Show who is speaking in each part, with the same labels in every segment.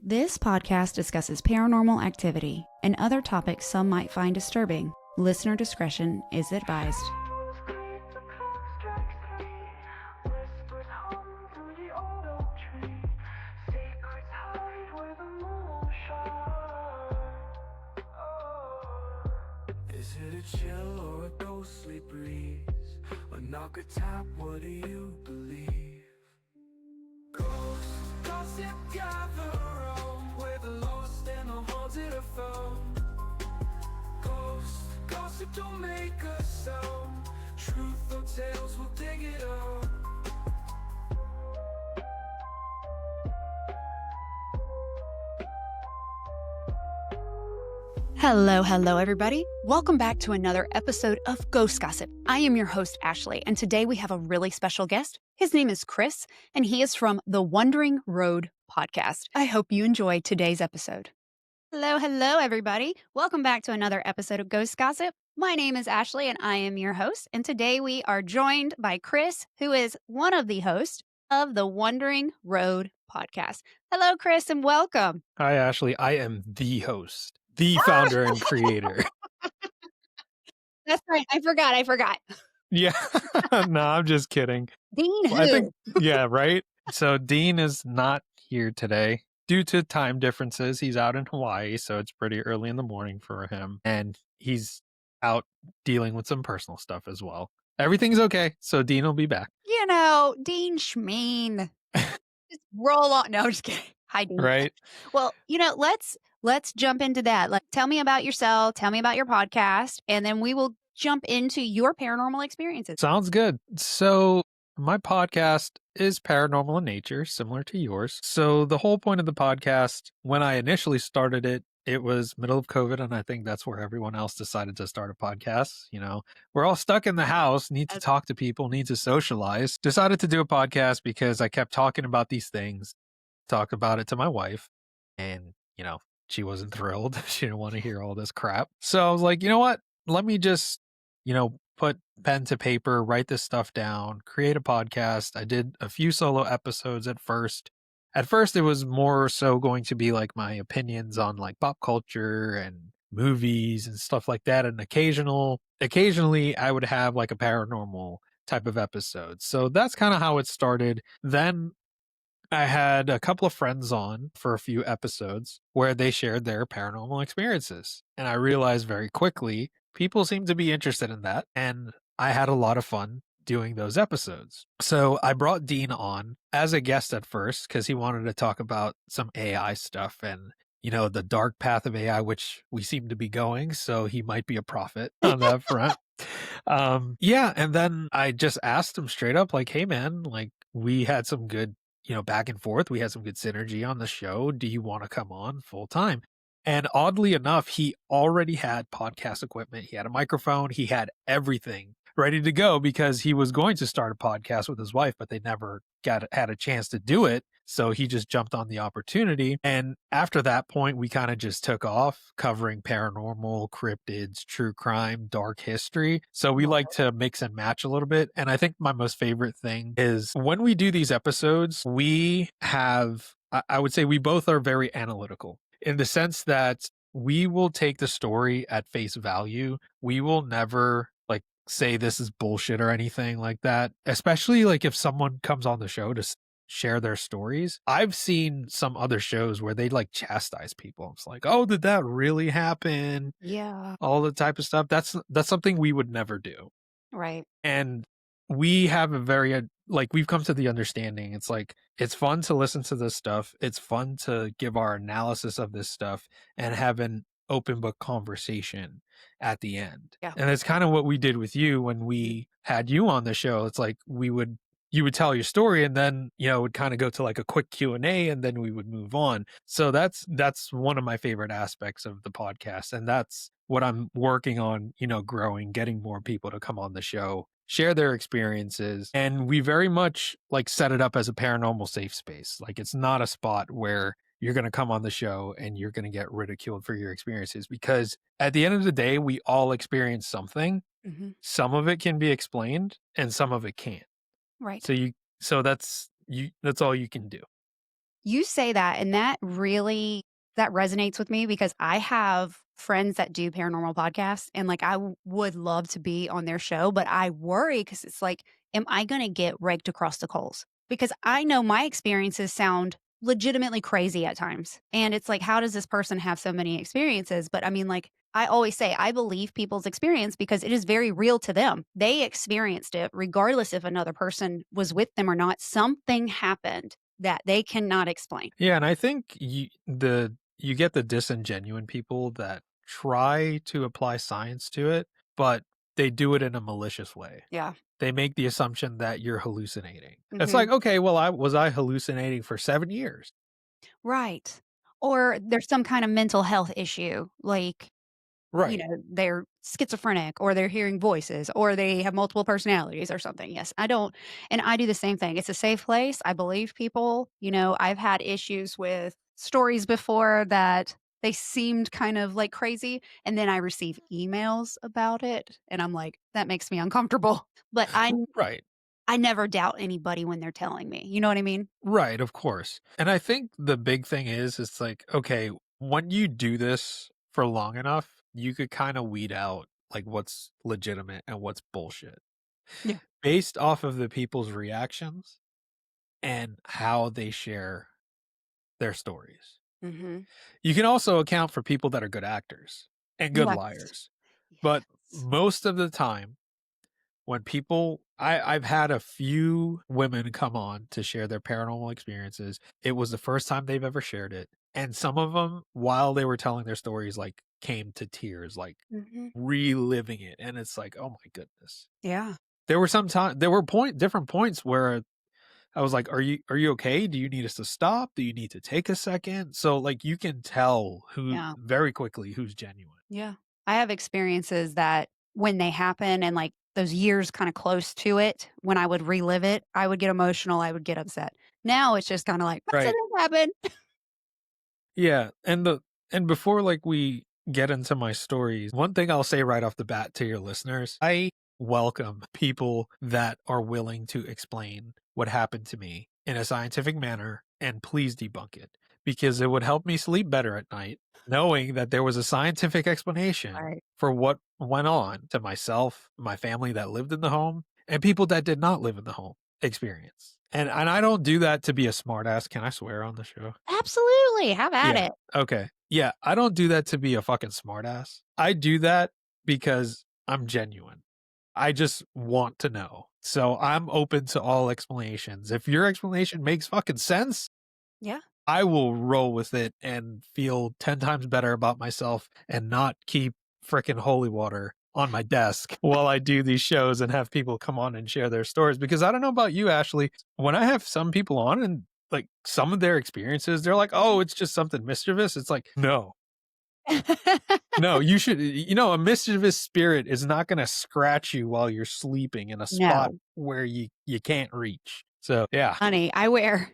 Speaker 1: This podcast discusses paranormal activity and other topics some might find disturbing. Listener discretion is advised.
Speaker 2: Is it a chill or a ghostly breeze? A knock, a tap, what do you believe? Ghosts, gossip, gather around where the lost and the haunted are found. Ghosts, gossip, don't make a sound. Truth or tales, we'll dig it out.
Speaker 3: Hello, everybody. Welcome back to another episode of Ghost Gossip. I am your host, Ashley, and today we have a really special guest. His name is Chris, and he is from the Wandering Road podcast. I hope you enjoy today's episode. Hello, everybody. Welcome back to another episode of Ghost Gossip. My name is Ashley, and I am your host. And today we are joined by Chris, who is one of the hosts of the Wandering Road podcast. Hello, Chris, and welcome.
Speaker 4: Hi, Ashley. I am the host, the founder and creator.
Speaker 3: That's right. I forgot.
Speaker 4: Yeah. No, I'm just kidding.
Speaker 3: Dean, who?
Speaker 4: I think, yeah, right. So Dean is not here today due to time differences. He's out in Hawaii, so it's pretty early in the morning for him. And he's out dealing with some personal stuff as well. Everything's okay. So Dean will be back.
Speaker 3: You know, Dean Schmeen. Just roll on. No, I'm just kidding. Hi, Dean.
Speaker 4: Right.
Speaker 3: Well, let's jump into that. Like, tell me about yourself. Tell me about your podcast, and then we will jump into your paranormal experiences.
Speaker 4: Sounds good. So my podcast is paranormal in nature, similar to yours. So the whole point of the podcast, when I initially started it, it was middle of COVID, and I think that's where everyone else decided to start a podcast. You know, we're all stuck in the house, need to talk to people, need to socialize. Decided to do a podcast because I kept talking about these things, talked about it to my wife, and, you know, she wasn't thrilled. She didn't want to hear all this crap. So I was like, you know what? Let me just, put pen to paper, write this stuff down, create a podcast. I did a few solo episodes at first. At first, it was more so going to be like my opinions on like pop culture and movies and stuff like that. And occasionally I would have like a paranormal type of episode. So that's kind of how it started. Then I had a couple of friends on for a few episodes where they shared their paranormal experiences. And I realized very quickly people seem to be interested in that. And I had a lot of fun doing those episodes. So I brought Dean on as a guest at first because he wanted to talk about some AI stuff and, the dark path of AI, which we seem to be going. So he might be a prophet on that front. And then I just asked him straight up, like, hey, man, like we had some good, back and forth. We had some good synergy on the show. Do you want to come on full time? And oddly enough, he already had podcast equipment. He had a microphone. He had everything ready to go because he was going to start a podcast with his wife, but they never had a chance to do it. So he just jumped on the opportunity. And after that point, we kind of just took off covering paranormal, cryptids, true crime, dark history. So we like to mix and match a little bit. And I think my most favorite thing is when we do these episodes, I would say we both are very analytical in the sense that we will take the story at face value. We will never say this is bullshit or anything like that, especially like if someone comes on the show to share their stories. I've seen some other shows where they like chastise people. It's like, oh, did that really happen?
Speaker 3: Yeah.
Speaker 4: All the type of stuff. That's something we would never do.
Speaker 3: Right.
Speaker 4: And we have we've come to the understanding. It's like, it's fun to listen to this stuff. It's fun to give our analysis of this stuff and have an open book conversation at the end.
Speaker 3: Yeah.
Speaker 4: And it's kind of what we did with you when we had you on the show. It's like you would tell your story and then, it would kind of go to like a quick Q&A and then we would move on. So that's one of my favorite aspects of the podcast. And that's what I'm working on, growing, getting more people to come on the show, share their experiences. And we very much like set it up as a paranormal safe space. Like it's not a spot where you're going to come on the show and you're going to get ridiculed for your experiences, because at the end of the day, we all experience something.
Speaker 3: Mm-hmm.
Speaker 4: Some of it can be explained and some of it can't.
Speaker 3: Right.
Speaker 4: So that's all you can do.
Speaker 3: You say that, and that really that resonates with me because I have friends that do paranormal podcasts, and, like, would love to be on their show, but I worry because it's like, am I gonna get raked across the coals? Because I know my experiences sound legitimately crazy at times, and it's like, how does this person have so many experiences? But, I mean, like, I always say, I believe people's experience because it is very real to them. They experienced it regardless if another person was with them or not. Something happened that they cannot explain.
Speaker 4: Yeah, and I think you get the disingenuine people that try to apply science to it, but they do it in a malicious way.
Speaker 3: Yeah.
Speaker 4: They make the assumption that you're hallucinating. It's like,
Speaker 3: Mhm.
Speaker 4: okay, well, I hallucinating for 7 years?
Speaker 3: Right. Or there's some kind of mental health issue, like,
Speaker 4: Right.
Speaker 3: they're schizophrenic or they're hearing voices or they have multiple personalities or something. Yes, I don't and I do the same thing. It's a safe place. I believe people. I've had issues with stories before that they seemed kind of like crazy, and then I receive emails about it, and I'm like, "That makes me uncomfortable." But
Speaker 4: Right.
Speaker 3: I never doubt anybody when they're telling me. You know what I mean?
Speaker 4: Right, of course. And I think the big thing is it's like, okay, when you do this for long enough, you could kind of weed out like what's legitimate and what's bullshit
Speaker 3: Yeah.
Speaker 4: based off of the people's reactions and how they share their stories.
Speaker 3: Mhm.
Speaker 4: You can also account for people that are good actors and good
Speaker 3: Yes.
Speaker 4: liars. But
Speaker 3: Yes.
Speaker 4: most of the time, when I've had a few women come on to share their paranormal experiences. It was the first time they've ever shared it. And some of them, while they were telling their stories, like came to tears, like
Speaker 3: Mhm.
Speaker 4: reliving it. And it's like, oh my goodness.
Speaker 3: Yeah.
Speaker 4: There were different points where I was like, are you okay? Do you need us to stop? Do you need to take a second? So like you can tell who
Speaker 3: Yeah.
Speaker 4: very quickly who's genuine.
Speaker 3: Yeah. I have experiences that when they happen and, like, those years kinda close to it, when I would relive it, I would get emotional, I would get upset. Now it's just kinda like, "That's
Speaker 4: Right.
Speaker 3: what happened."
Speaker 4: Yeah, and before like we get into my stories, one thing I'll say right off the bat to your listeners, I welcome people that are willing to explain what happened to me in a scientific manner and please debunk it because it would help me sleep better at night knowing that there was a scientific explanation
Speaker 3: Right.
Speaker 4: for what went on to myself, my family that lived in the home, and people that did not live in the home experience. And I don't do that to be a smartass. Can I swear on the show?
Speaker 3: Absolutely, have at
Speaker 4: Yeah.
Speaker 3: it.
Speaker 4: Okay. Yeah. I don't do that to be a fucking smartass. I do that because I'm genuine. I just want to know. So I'm open to all explanations. If your explanation makes fucking sense,
Speaker 3: Yeah.
Speaker 4: I will roll with it and feel 10 times better about myself and not keep freaking holy water on my desk while I do these shows and have people come on and share their stories. Because I don't know about you, Ashley. When I have some people on and like some of their experiences, they're like, oh, it's just something mischievous. It's like, no, no, you should, a mischievous spirit is not going to scratch you while you're sleeping in a spot
Speaker 3: No.
Speaker 4: where you can't reach. So, yeah.
Speaker 3: Honey, I wear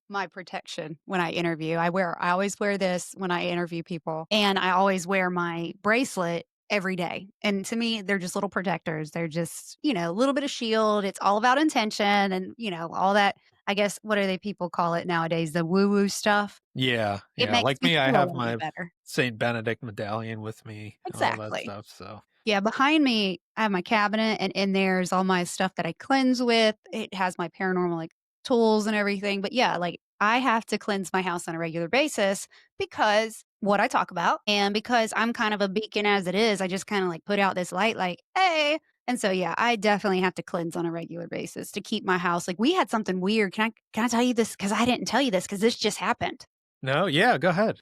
Speaker 3: my protection when I interview. I always wear this when I interview people, and I always wear my bracelet every day. And to me, they're just little protectors. They're just, a little bit of shield. It's all about intention and, all that, I guess, what do they people call it nowadays? The woo-woo stuff.
Speaker 4: Yeah,
Speaker 3: It
Speaker 4: yeah,
Speaker 3: makes
Speaker 4: like
Speaker 3: me
Speaker 4: me, I
Speaker 3: feel a
Speaker 4: have
Speaker 3: little bit
Speaker 4: my
Speaker 3: better.
Speaker 4: Saint Benedict medallion with me, all that
Speaker 3: Exactly.
Speaker 4: stuff, so
Speaker 3: Yeah, behind me, I have my cabinet, and in there is all my stuff that I cleanse with. It has my paranormal, like, tools and everything, but yeah, like, I have to cleanse my house on a regular basis because what I talk about and because I'm kind of a beacon as it is, I just kinda, like, put out this light like, "Hey," and so, yeah, I definitely have to cleanse on a regular basis to keep my house like, we had something weird. Can I tell you this? Because I didn't tell you this because this just happened.
Speaker 4: No, yeah, go ahead.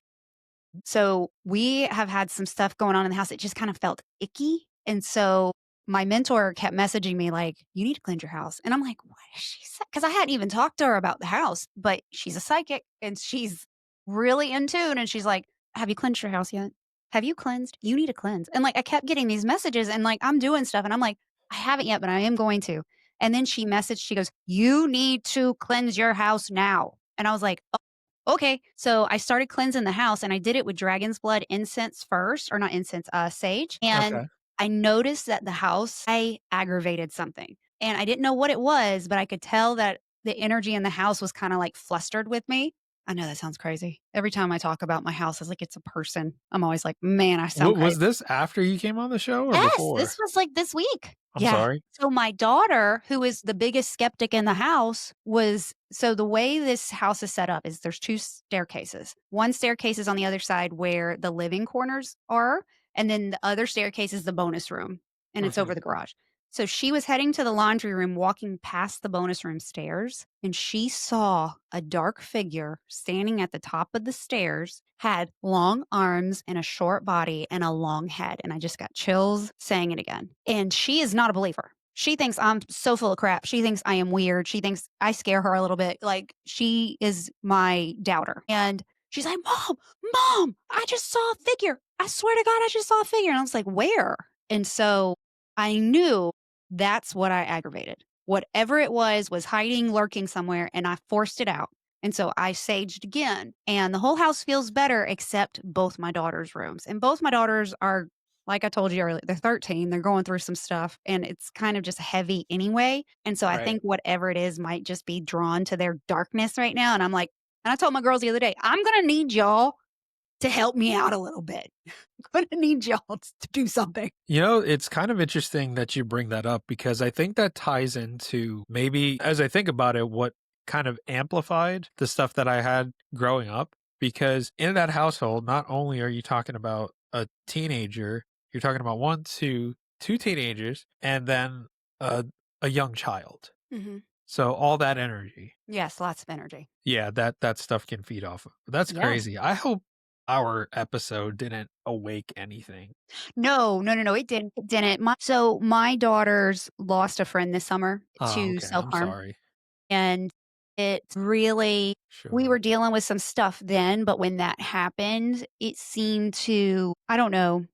Speaker 3: So we have had some stuff going on in the house. It just kind of felt icky. And so my mentor kept messaging me like, you need to cleanse your house. And I'm like, what is she saying? Because I hadn't even talked to her about the house, but she's a psychic and she's really in tune. And she's like, have you cleansed your house yet? Have you cleansed? You need to cleanse. And like, I kept getting these messages and like, I'm doing stuff. And I'm like, I haven't yet, but I am going to. And then she messaged, she goes, you need to cleanse your house now. And I was like, okay. So I started cleansing the house and I did it with dragon's blood incense first, or not incense, sage. And
Speaker 4: Okay.
Speaker 3: I noticed that the house, I aggravated something and I didn't know what it was, but I could tell that the energy in the house was kind of like flustered with me. I know that sounds crazy. Every time I talk about my house, it's like it's a person. I'm always like, man, I sound crazy.
Speaker 4: Was this after you came on the show or
Speaker 3: Yes,
Speaker 4: before?
Speaker 3: this was like this week.
Speaker 4: I'm
Speaker 3: Yeah.
Speaker 4: sorry.
Speaker 3: So my daughter, who is the biggest skeptic in the house, so the way this house is set up is there's two staircases. One staircase is on the other side where the living corners are, and then the other staircase is the bonus room, and it's over
Speaker 4: Mhm.
Speaker 3: the garage. So she was heading to the laundry room, walking past the bonus room stairs, and she saw a dark figure standing at the top of the stairs, had long arms and a short body and a long head. And I just got chills saying it again. And she is not a believer. She thinks I'm so full of crap. She thinks I am weird. She thinks I scare her a little bit. Like, she is my doubter. And she's like, Mom, I just saw a figure. I swear to God, I just saw a figure. And I was like, where? And so I knew that's what I aggravated. Whatever it was hiding, lurking somewhere, and I forced it out. And so I saged again, and the whole house feels better except both my daughter's rooms. And both my daughters are, like I told you earlier, they're 13. They're going through some stuff, and it's kind of just heavy anyway. And so I
Speaker 4: Right.
Speaker 3: think whatever it is might just be drawn to their darkness right now. And I'm like, and I told my girls the other day, I'm going to need y'all to help me out a little bit. I'm going to need y'all to do something.
Speaker 4: You know, it's kind of interesting that you bring that up because I think that ties into maybe, as I think about it, what kind of amplified the stuff that I had growing up. Because in that household, not only are you talking about a teenager, you're talking about two teenagers, and then a young child.
Speaker 3: Mm-hmm.
Speaker 4: So all that energy.
Speaker 3: Yes, lots of energy.
Speaker 4: Yeah, that stuff can feed off of. That's
Speaker 3: Yeah.
Speaker 4: crazy. I hope our episode didn't awake anything.
Speaker 3: No. It didn't. It didn't. So my daughters lost a friend this summer
Speaker 4: Oh,
Speaker 3: to
Speaker 4: okay. I'm
Speaker 3: self-harm.
Speaker 4: sorry.
Speaker 3: And it really, we
Speaker 4: Sure.
Speaker 3: were dealing with some stuff then, but when that happened, it seemed to, I don't know,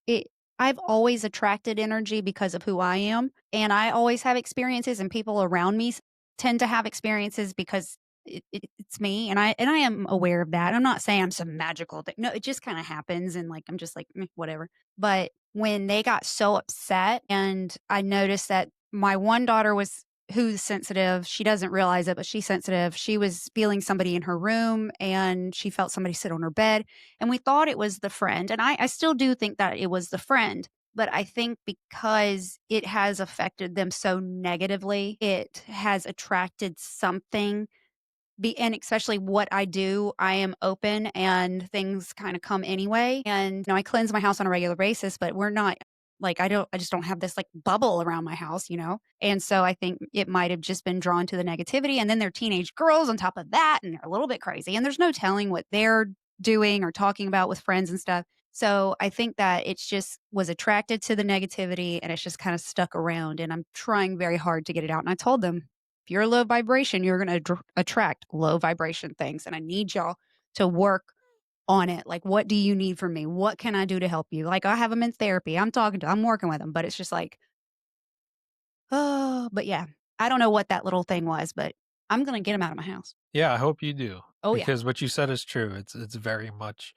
Speaker 3: it, I've always attracted energy because of who I am. And I always have experiences, and people around me tend to have experiences because it's me. And I am aware of that. I'm not saying I'm some magical thing. No, it just kind of happens. And like, I'm just like, whatever. But when they got so upset, and I noticed that my one daughter who's sensitive. She doesn't realize it, but she's sensitive. She was feeling somebody in her room, and she felt somebody sit on her bed, and we thought it was the friend. And I still do think that it was the friend, but I think because it has affected them so negatively, it has attracted something. And especially what I do, I am open and things kind of come anyway. And I cleanse my house on a regular basis, but we're not like, I just don't have this like bubble around my house. And so I think it might have just been drawn to the negativity. And then they're teenage girls on top of that, and they're a little bit crazy. And there's no telling what they're doing or talking about with friends and stuff. So I think that it's just was attracted to the negativity, and it's just kind of stuck around. And I'm trying very hard to get it out. And I told them, if you're a low vibration, you're going to attract low vibration things. And I need y'all to work on it. Like, what do you need from me? What can I do to help you? Like, I have them in therapy. I'm working with them, but it's just like, oh, but yeah, I don't know what that little thing was, but I'm going to get them out of my house.
Speaker 4: Yeah, I hope you do.
Speaker 3: Oh, yeah.
Speaker 4: Because what you said is true. It's very much,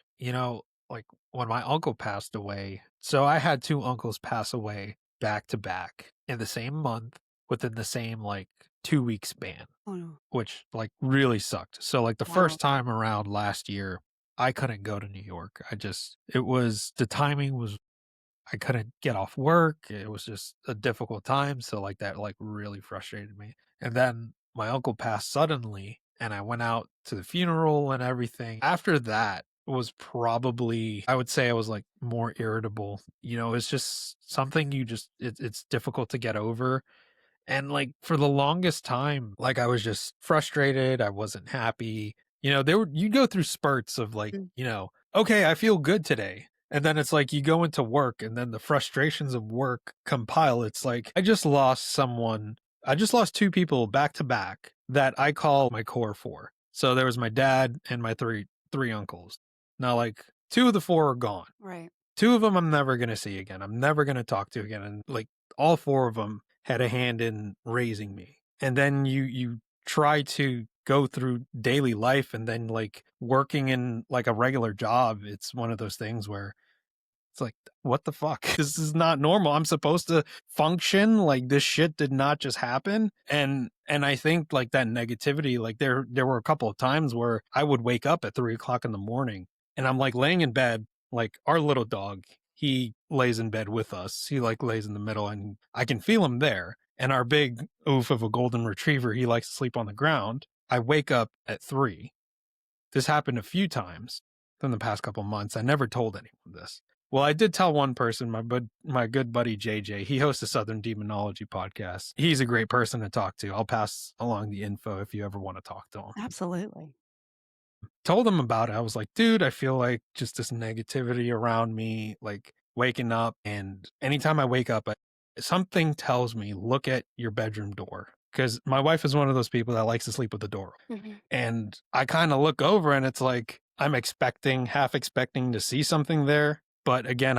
Speaker 4: like when my uncle passed away. So I had two uncles pass away back to back in the same month within the same like 2 week span,
Speaker 3: Oh, no.
Speaker 4: which like really sucked. So like the
Speaker 3: Wow.
Speaker 4: first time around last year, I couldn't go to New York. The timing was, I couldn't get off work. It was just a difficult time. So like that like really frustrated me. And then my uncle passed suddenly, and I went out to the funeral and everything. After that was probably, I would say I was like more irritable. It's just something it's difficult to get over. And like for the longest time, like I was just frustrated. I wasn't happy. You go through spurts of like,
Speaker 3: Mm.
Speaker 4: Okay, I feel good today. And then it's like you go into work, and then the frustrations of work compile. It's like I just lost two people back to back that I call my core four. So there was my dad and my three uncles. Now like two of the four are gone.
Speaker 3: Right.
Speaker 4: Two of them I'm never going to see again. I'm never going to talk to again. And like all four of them had a hand in raising me. And then you try to go through daily life, and then like working in like a regular job, it's one of those things where It's like, what the fuck? This is not normal. I'm supposed to function. Like, this shit did not just happen. And I think like that negativity, like there were a couple of times where I would wake up at 3 o'clock in the morning and I'm like laying in bed, like our little dog, he lays in bed with us. He like lays in the middle and I can feel him there. And our big oof of a golden retriever, he likes to sleep on the ground. I wake up at 3. This happened a few times in the past couple months. I never told anyone this. Well, I did tell one person, my good buddy JJ. He hosts a Southern Demonology podcast. He's a great person to talk to. I'll pass along the info if you ever want to talk to him.
Speaker 3: Absolutely.
Speaker 4: Told him about it. I was like, dude, I feel like just this negativity around me, like waking up. And anytime I wake up, something tells me, look at your bedroom door. Because my wife is one of those people that likes to sleep with the door open. And I kind of look over and it's like, I'm half expecting to see something there. But again,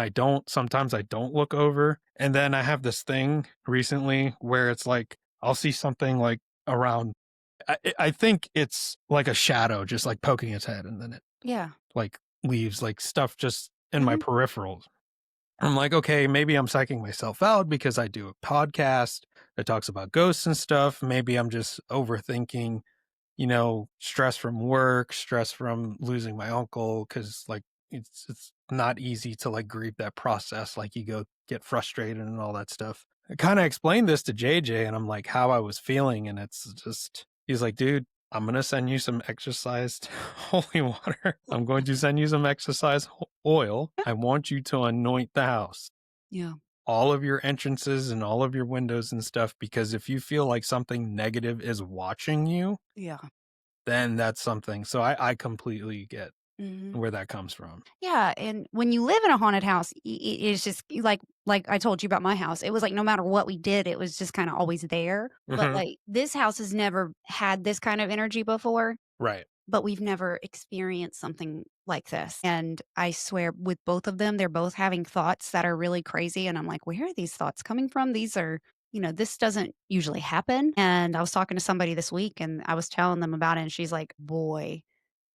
Speaker 4: sometimes I don't look over. And then I have this thing recently where it's like, I'll see something like around, I think it's like a shadow just like poking its head. And then it like leaves like stuff just in my peripherals. I'm like, okay, maybe I'm psyching myself out because I do a podcast that talks about ghosts and stuff. Maybe I'm just overthinking, stress from work, stress from losing my uncle. Cause like, it's not easy to like grieve that process. Like you get frustrated and all that stuff. I kind of explained this to JJ and I'm like how I was feeling. And it's just, he's like, dude, I'm going to send you some exercised holy water. I'm going to send you some exercise oil. I want you to anoint the house.
Speaker 3: Yeah.
Speaker 4: All of your entrances and all of your windows and stuff, because if you feel like something negative is watching you, then that's something. So I completely get where that comes from.
Speaker 3: Yeah, and when you live in a haunted house, it's just like I told you about my house. It was like no matter what we did, it was just kind of always there. But like this house has never had this kind of energy before.
Speaker 4: Right.
Speaker 3: But we've never experienced something like this. And I swear with both of them, they're both having thoughts that are really crazy. And I'm like, where are these thoughts coming from? These are, this doesn't usually happen. And I was talking to somebody this week and I was telling them about it. And she's like, boy.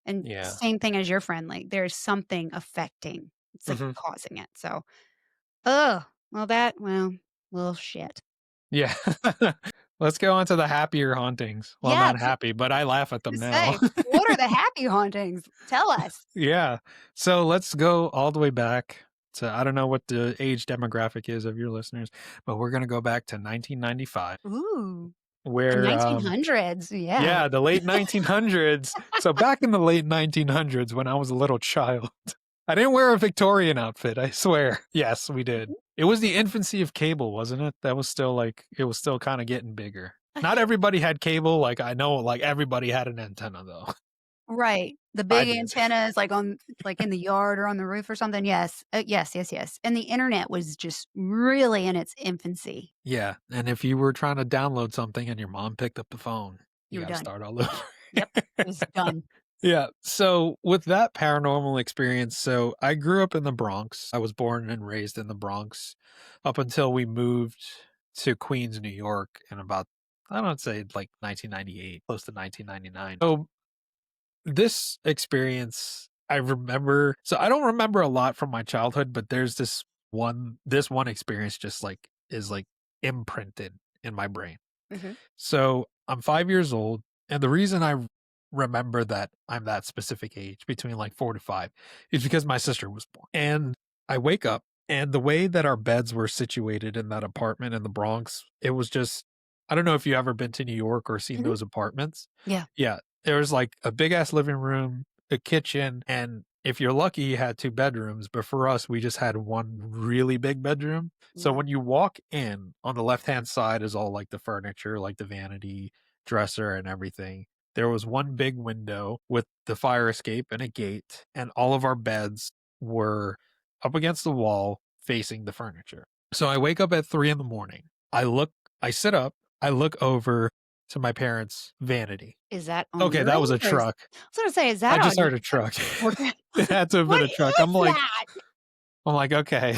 Speaker 3: And same thing as your friend, like there's something affecting, it's like causing it. So, well, shit.
Speaker 4: Yeah. Let's go on to the happier hauntings. Well,
Speaker 3: Yeah,
Speaker 4: not happy, but I laugh at them now.
Speaker 3: What are the happy hauntings? Tell us.
Speaker 4: Yeah. So let's go all the way back to, I don't know what the age demographic is of your listeners, but we're going to go back to 1995.
Speaker 3: Ooh.
Speaker 4: Where,
Speaker 3: the 1900s.
Speaker 4: Yeah, the late 1900s. So back in the late 1900s when I was a little child, I didn't wear a Victorian outfit, I swear. Yes, we did. It was the infancy of cable, wasn't it? It was still kind of getting bigger. Not everybody had cable. Like I know like everybody had an antenna though.
Speaker 3: Right. The big antennas like in the yard or on the roof or something. Yes. Yes. And the internet was just really in its infancy.
Speaker 4: Yeah. And if you were trying to download something and your mom picked up the phone, you got to start all over.
Speaker 3: Yep. It was done.
Speaker 4: Yeah. So with that paranormal experience, so I grew up in the Bronx. I was born and raised in the Bronx up until we moved to Queens, New York in about, I don't say like 1998, close to 1999. So this experience, I remember, so I don't remember a lot from my childhood, but there's this one experience just like is like imprinted in my brain. So I'm 5 years old. And the reason I remember that I'm that specific age between like 4 to 5 is because my sister was born. And I wake up and the way that our beds were situated in that apartment in the Bronx, it was just, I don't know if you ever been to New York or seen those apartments.
Speaker 3: Yeah.
Speaker 4: Yeah. There was like a big ass living room, a kitchen, and if you're lucky, you had 2 bedrooms. But for us, we just had one really big bedroom. So when you walk in, on the left-hand side is all like the furniture, like the vanity dresser and everything. There was one big window with the fire escape and a gate, and all of our beds were up against the wall facing the furniture. So I wake up at 3 in the morning. I sit up, I look over to my parents' vanity.
Speaker 3: Is that on
Speaker 4: okay? That was a truck.
Speaker 3: I was going to say, is that?
Speaker 4: I just heard a truck. It had to have been a truck. I'm like, okay,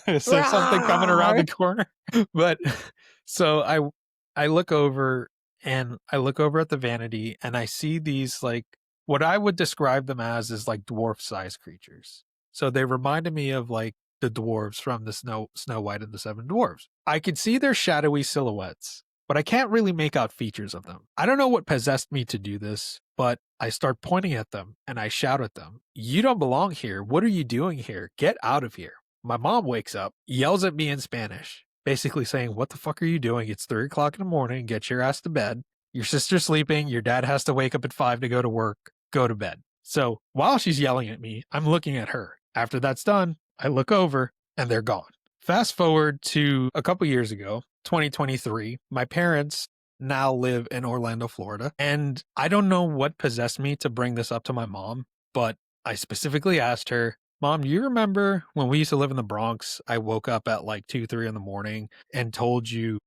Speaker 4: is there something coming around the corner? But so I look over and I look over at the vanity and I see these like what I would describe them as is like dwarf-sized creatures. So they reminded me of like the dwarves from the Snow White and the Seven Dwarfs. I could see their shadowy silhouettes, but I can't really make out features of them. I don't know what possessed me to do this, but I start pointing at them and I shout at them, "You don't belong here. What are you doing here? Get out of here." My mom wakes up, yells at me in Spanish, basically saying, "What the fuck are you doing? It's 3 o'clock in the morning. Get your ass to bed. Your sister's sleeping. Your dad has to wake up at 5 to go to work. Go to bed." So while she's yelling at me, I'm looking at her. After that's done, I look over and they're gone. Fast forward to a couple years ago, 2023. My parents now live in Orlando, Florida. And I don't know what possessed me to bring this up to my mom, but I specifically asked her, "Mom, do you remember when we used to live in the Bronx? I woke up at like 2, 3 in the morning and told you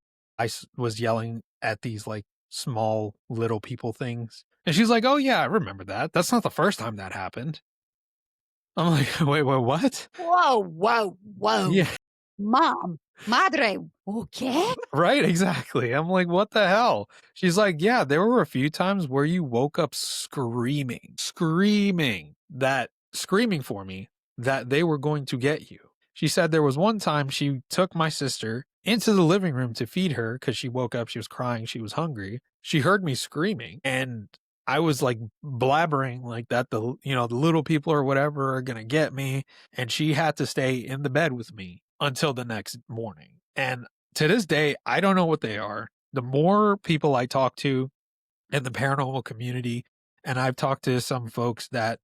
Speaker 4: was yelling at these like small little people things." And she's like, "Oh yeah, I remember that. That's not the first time that happened." I'm like, wait, what?
Speaker 3: Whoa.
Speaker 4: Yeah,
Speaker 3: Mom, madre, okay?
Speaker 4: right, exactly. I'm like, what the hell? She's like, "Yeah, there were a few times where you woke up screaming for me that they were going to get you." She said there was one time she took my sister into the living room to feed her because she woke up, she was crying, she was hungry. She heard me screaming and I was like blabbering like that the little people or whatever are going to get me, and she had to stay in the bed with me until the next morning. And to this day, I don't know what they are. The more people I talk to in the paranormal community, and I've talked to some folks that,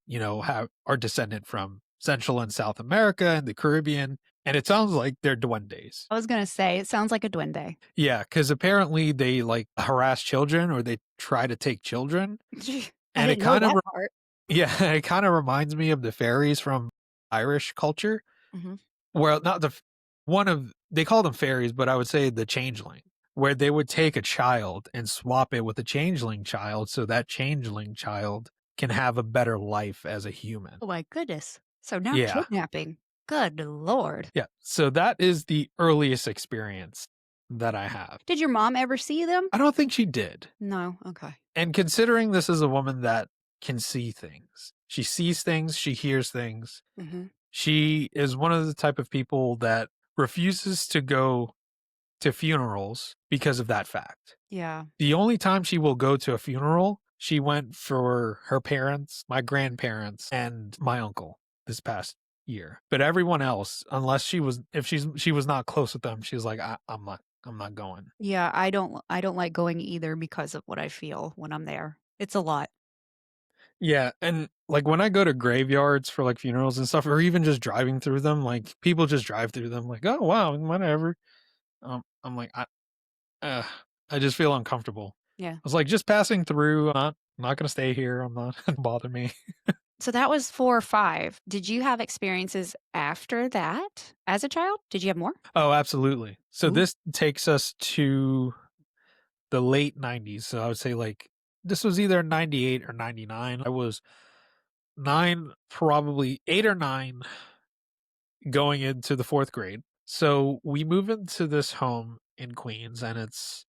Speaker 4: are descendant from Central and South America and the Caribbean, and it sounds like they're duendes.
Speaker 3: I was going to say, it sounds like a duende.
Speaker 4: Yeah, because apparently they like harass children or they try to take children.
Speaker 3: I
Speaker 4: And
Speaker 3: didn't know that part.
Speaker 4: yeah, it kind of reminds me of the fairies from Irish culture.
Speaker 3: Mhm.
Speaker 4: Well, not they call them fairies, but I would say the changeling, where they would take a child and swap it with a changeling child so that changeling child can have a better life as a human.
Speaker 3: Oh my goodness. So now
Speaker 4: Yeah.
Speaker 3: kidnapping. Good Lord.
Speaker 4: Yeah. So that is the earliest experience that I have.
Speaker 3: Did your mom ever see them?
Speaker 4: I don't think she did.
Speaker 3: No. Okay.
Speaker 4: And considering this is a woman that can see things, she sees things, she hears things.
Speaker 3: Mm-hmm.
Speaker 4: She is one of the type of people that refuses to go to funerals because of that fact.
Speaker 3: Yeah.
Speaker 4: The only time she will go to a funeral, she went for her parents, my grandparents, and my uncle this past year. But everyone else, unless she was not close with them, she's like, I'm not going.
Speaker 3: Yeah, I don't like going either because of what I feel when I'm there. It's a lot.
Speaker 4: Yeah, and like when I go to graveyards for like funerals and stuff, or even just driving through them, like people just drive through them, like, "Oh wow, whatever." I'm like, I just feel uncomfortable.
Speaker 3: Yeah.
Speaker 4: I was like, just passing through. I'm not gonna stay here. I'm not bother me.
Speaker 3: So that was 4 or 5. Did you have experiences after that as a child? Did you have more?
Speaker 4: Oh, absolutely. So
Speaker 3: Ooh.
Speaker 4: this takes us to the late 90s. So I would say like this was either 98 or 99. I was 9, probably 8 or 9 going into the 4th grade. So we move into this home in Queens, and it's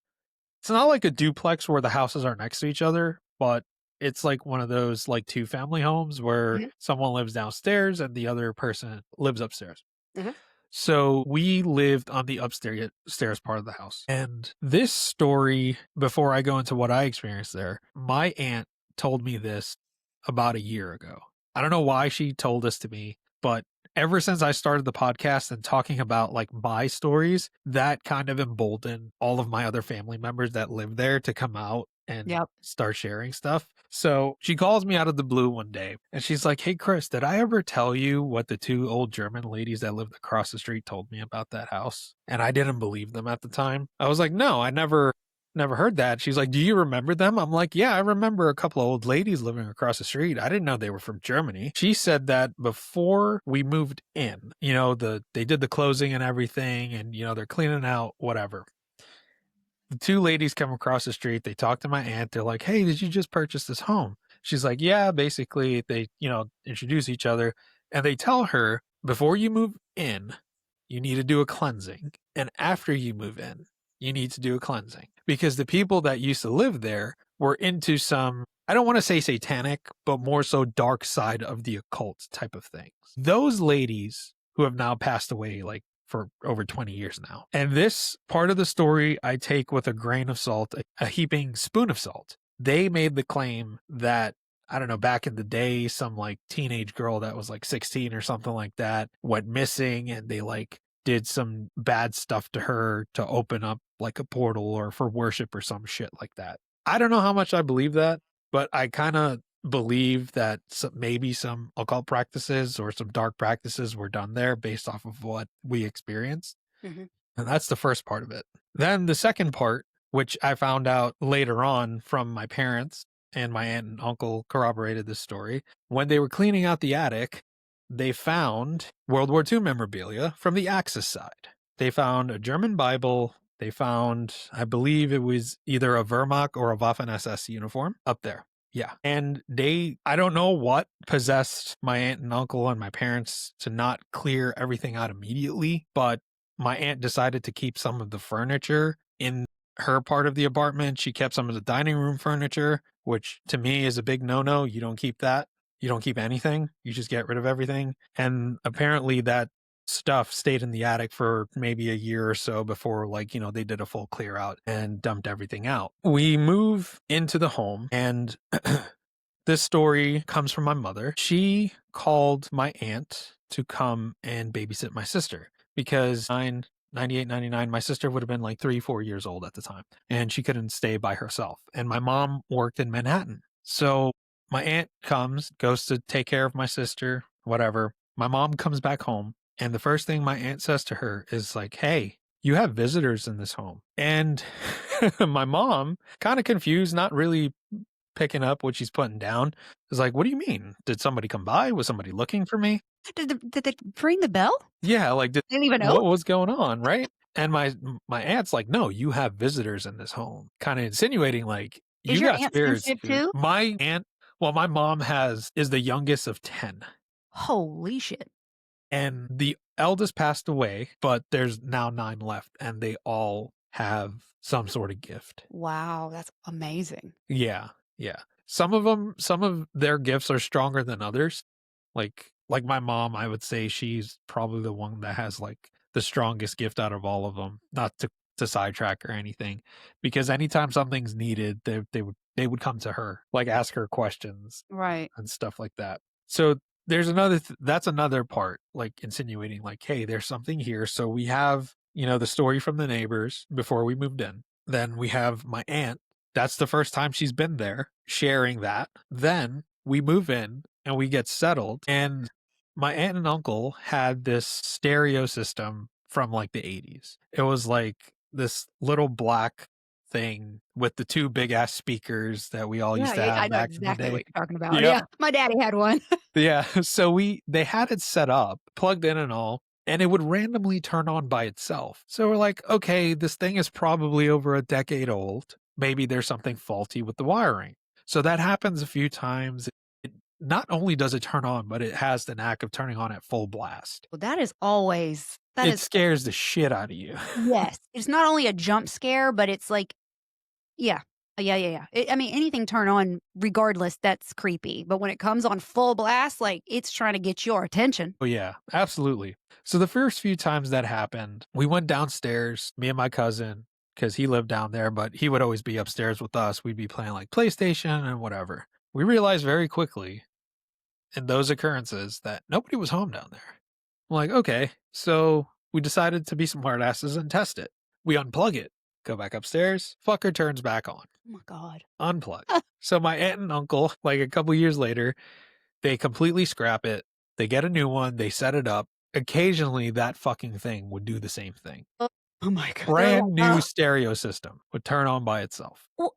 Speaker 4: not like a duplex where the houses are next to each other, but it's like one of those like 2-family homes where
Speaker 3: Mhm.
Speaker 4: someone lives downstairs and the other person lives upstairs.
Speaker 3: Mhm.
Speaker 4: So we lived on the upstairs part of the house. And this story, before I go into what I experienced there, my aunt told me this about a year ago. I don't know why she told this to me, but ever since I started the podcast and talking about like my stories, that kind of emboldened all of my other family members that live there to come out and
Speaker 3: Yep.
Speaker 4: start sharing stuff. So she calls me out of the blue one day and she's like, "Hey, Chris, did I ever tell you what the 2 old German ladies that lived across the street told me about that house?" And I didn't believe them at the time. I was like, "No, I never heard that." She's like, "Do you remember them?" I'm like, "Yeah, I remember a couple of old ladies living across the street. I didn't know they were from Germany." She said that before we moved in, they did the closing and everything, and they're cleaning out whatever. The 2 ladies come across the street. They talk to my aunt. They're like, "Hey, did you just purchase this home?" She's like, "Yeah." Basically, they introduce each other, and they tell her, before you move in, you need to do a cleansing, and after you move in, you need to do a cleansing, because the people that used to live there were into some, I don't want to say satanic, but more so dark side of the occult type of things. Those ladies who have now passed away like for over 20 years now. And this part of the story I take with a grain of salt, a heaping spoon of salt. They made the claim that, I don't know, back in the day, some like teenage girl that was like 16 or something like that went missing, and they like did some bad stuff to her to open up like a portal or for worship or some shit like that. I don't know how much I believe that, but I kind of believe that maybe some occult practices or some dark practices were done there based off of what we experienced.
Speaker 3: Mm-hmm.
Speaker 4: And that's the first part of it. Then the second part, which I found out later on from my parents, and my aunt and uncle corroborated this story. When they were cleaning out the attic, they found World War II memorabilia from the Axis side. They found a German Bible. They found, I believe it was either a Wehrmacht or a Waffen-SS uniform up there. Yeah. And I don't know what possessed my aunt and uncle and my parents to not clear everything out immediately, but my aunt decided to keep some of the furniture in her part of the apartment. She kept some of the dining room furniture, which to me is a big no-no. You don't keep that. You don't keep anything. You just get rid of everything. And apparently that stuff stayed in the attic for maybe a year or so before, like, you know, they did a full clear out and dumped everything out. We move into the home, and this story comes from my mother. She called my aunt to come and babysit my sister because 98, 99, my sister would have been like 3-4 years old at the time, and she couldn't stay by herself. And my mom worked in Manhattan. So my aunt goes to take care of my sister, whatever. My mom comes back home, and the first thing my aunt says to her is like, "Hey, you have visitors in this home." And my mom, kind of confused, not really picking up what she's putting down, is like, "What do you mean? Did somebody come by? Was somebody looking for me?"
Speaker 3: Did they ring the bell?
Speaker 4: Yeah, like,
Speaker 3: They didn't even know.
Speaker 4: what was going on, right? And my aunt's like, "No, you have visitors in this home," kind of insinuating like,
Speaker 3: Is
Speaker 4: you
Speaker 3: your
Speaker 4: got
Speaker 3: aunt
Speaker 4: spirits
Speaker 3: sensitive
Speaker 4: here.
Speaker 3: too?
Speaker 4: My aunt, well, my mom is the youngest of 10.
Speaker 3: Holy shit.
Speaker 4: And the eldest passed away, but there's now 9 left, and they all have some sort of gift.
Speaker 3: Wow, that's amazing.
Speaker 4: Yeah, yeah. Some of their gifts are stronger than others. Like my mom, I would say she's probably the one that has like the strongest gift out of all of them. Not to sidetrack or anything, because anytime something's needed, they would come to her, like ask her questions,
Speaker 3: Right.
Speaker 4: and stuff like that. So there's that's another part, like insinuating like, hey, there's something here. So we have, you know, the story from the neighbors before we moved in. Then we have my aunt. That's the first time she's been there, sharing that. Then we move in and we get settled. And my aunt and uncle had this stereo system from like the 80s. It was like this little black thing with the 2 big ass speakers that we all used to have
Speaker 3: I know
Speaker 4: back in the
Speaker 3: exactly
Speaker 4: day.
Speaker 3: what you're talking about.
Speaker 4: Yep.
Speaker 3: Yeah, my daddy had one.
Speaker 4: Yeah. So they had it set up, plugged in and all, and it would randomly turn on by itself. So we're like, okay, this thing is probably over a decade old. Maybe there's something faulty with the wiring. So that happens a few times. Not only does it turn on, but it has the knack of turning on at full blast.
Speaker 3: Well, that is always
Speaker 4: It scares the shit out of you.
Speaker 3: yes. It's not only a jump scare, but it's like, yeah. Yeah. I mean, anything turn on regardless, that's creepy. But when it comes on full blast, like it's trying to get your attention.
Speaker 4: Oh, yeah, absolutely. So the first few times that happened, we went downstairs, me and my cousin, because he lived down there, but he would always be upstairs with us. We'd be playing like PlayStation and whatever. We realized very quickly in those occurrences that nobody was home down there. I'm like, okay, so we decided to be smartasses and test it. We unplug it, go back upstairs, fucker turns back on.
Speaker 3: Oh my God.
Speaker 4: Unplug. So my aunt and uncle, like a couple years later, they completely scrap it. They get a new one. They set it up. Occasionally, that fucking thing would do the same thing.
Speaker 3: Oh my God.
Speaker 4: Brand new stereo system would turn on by itself.
Speaker 3: Well,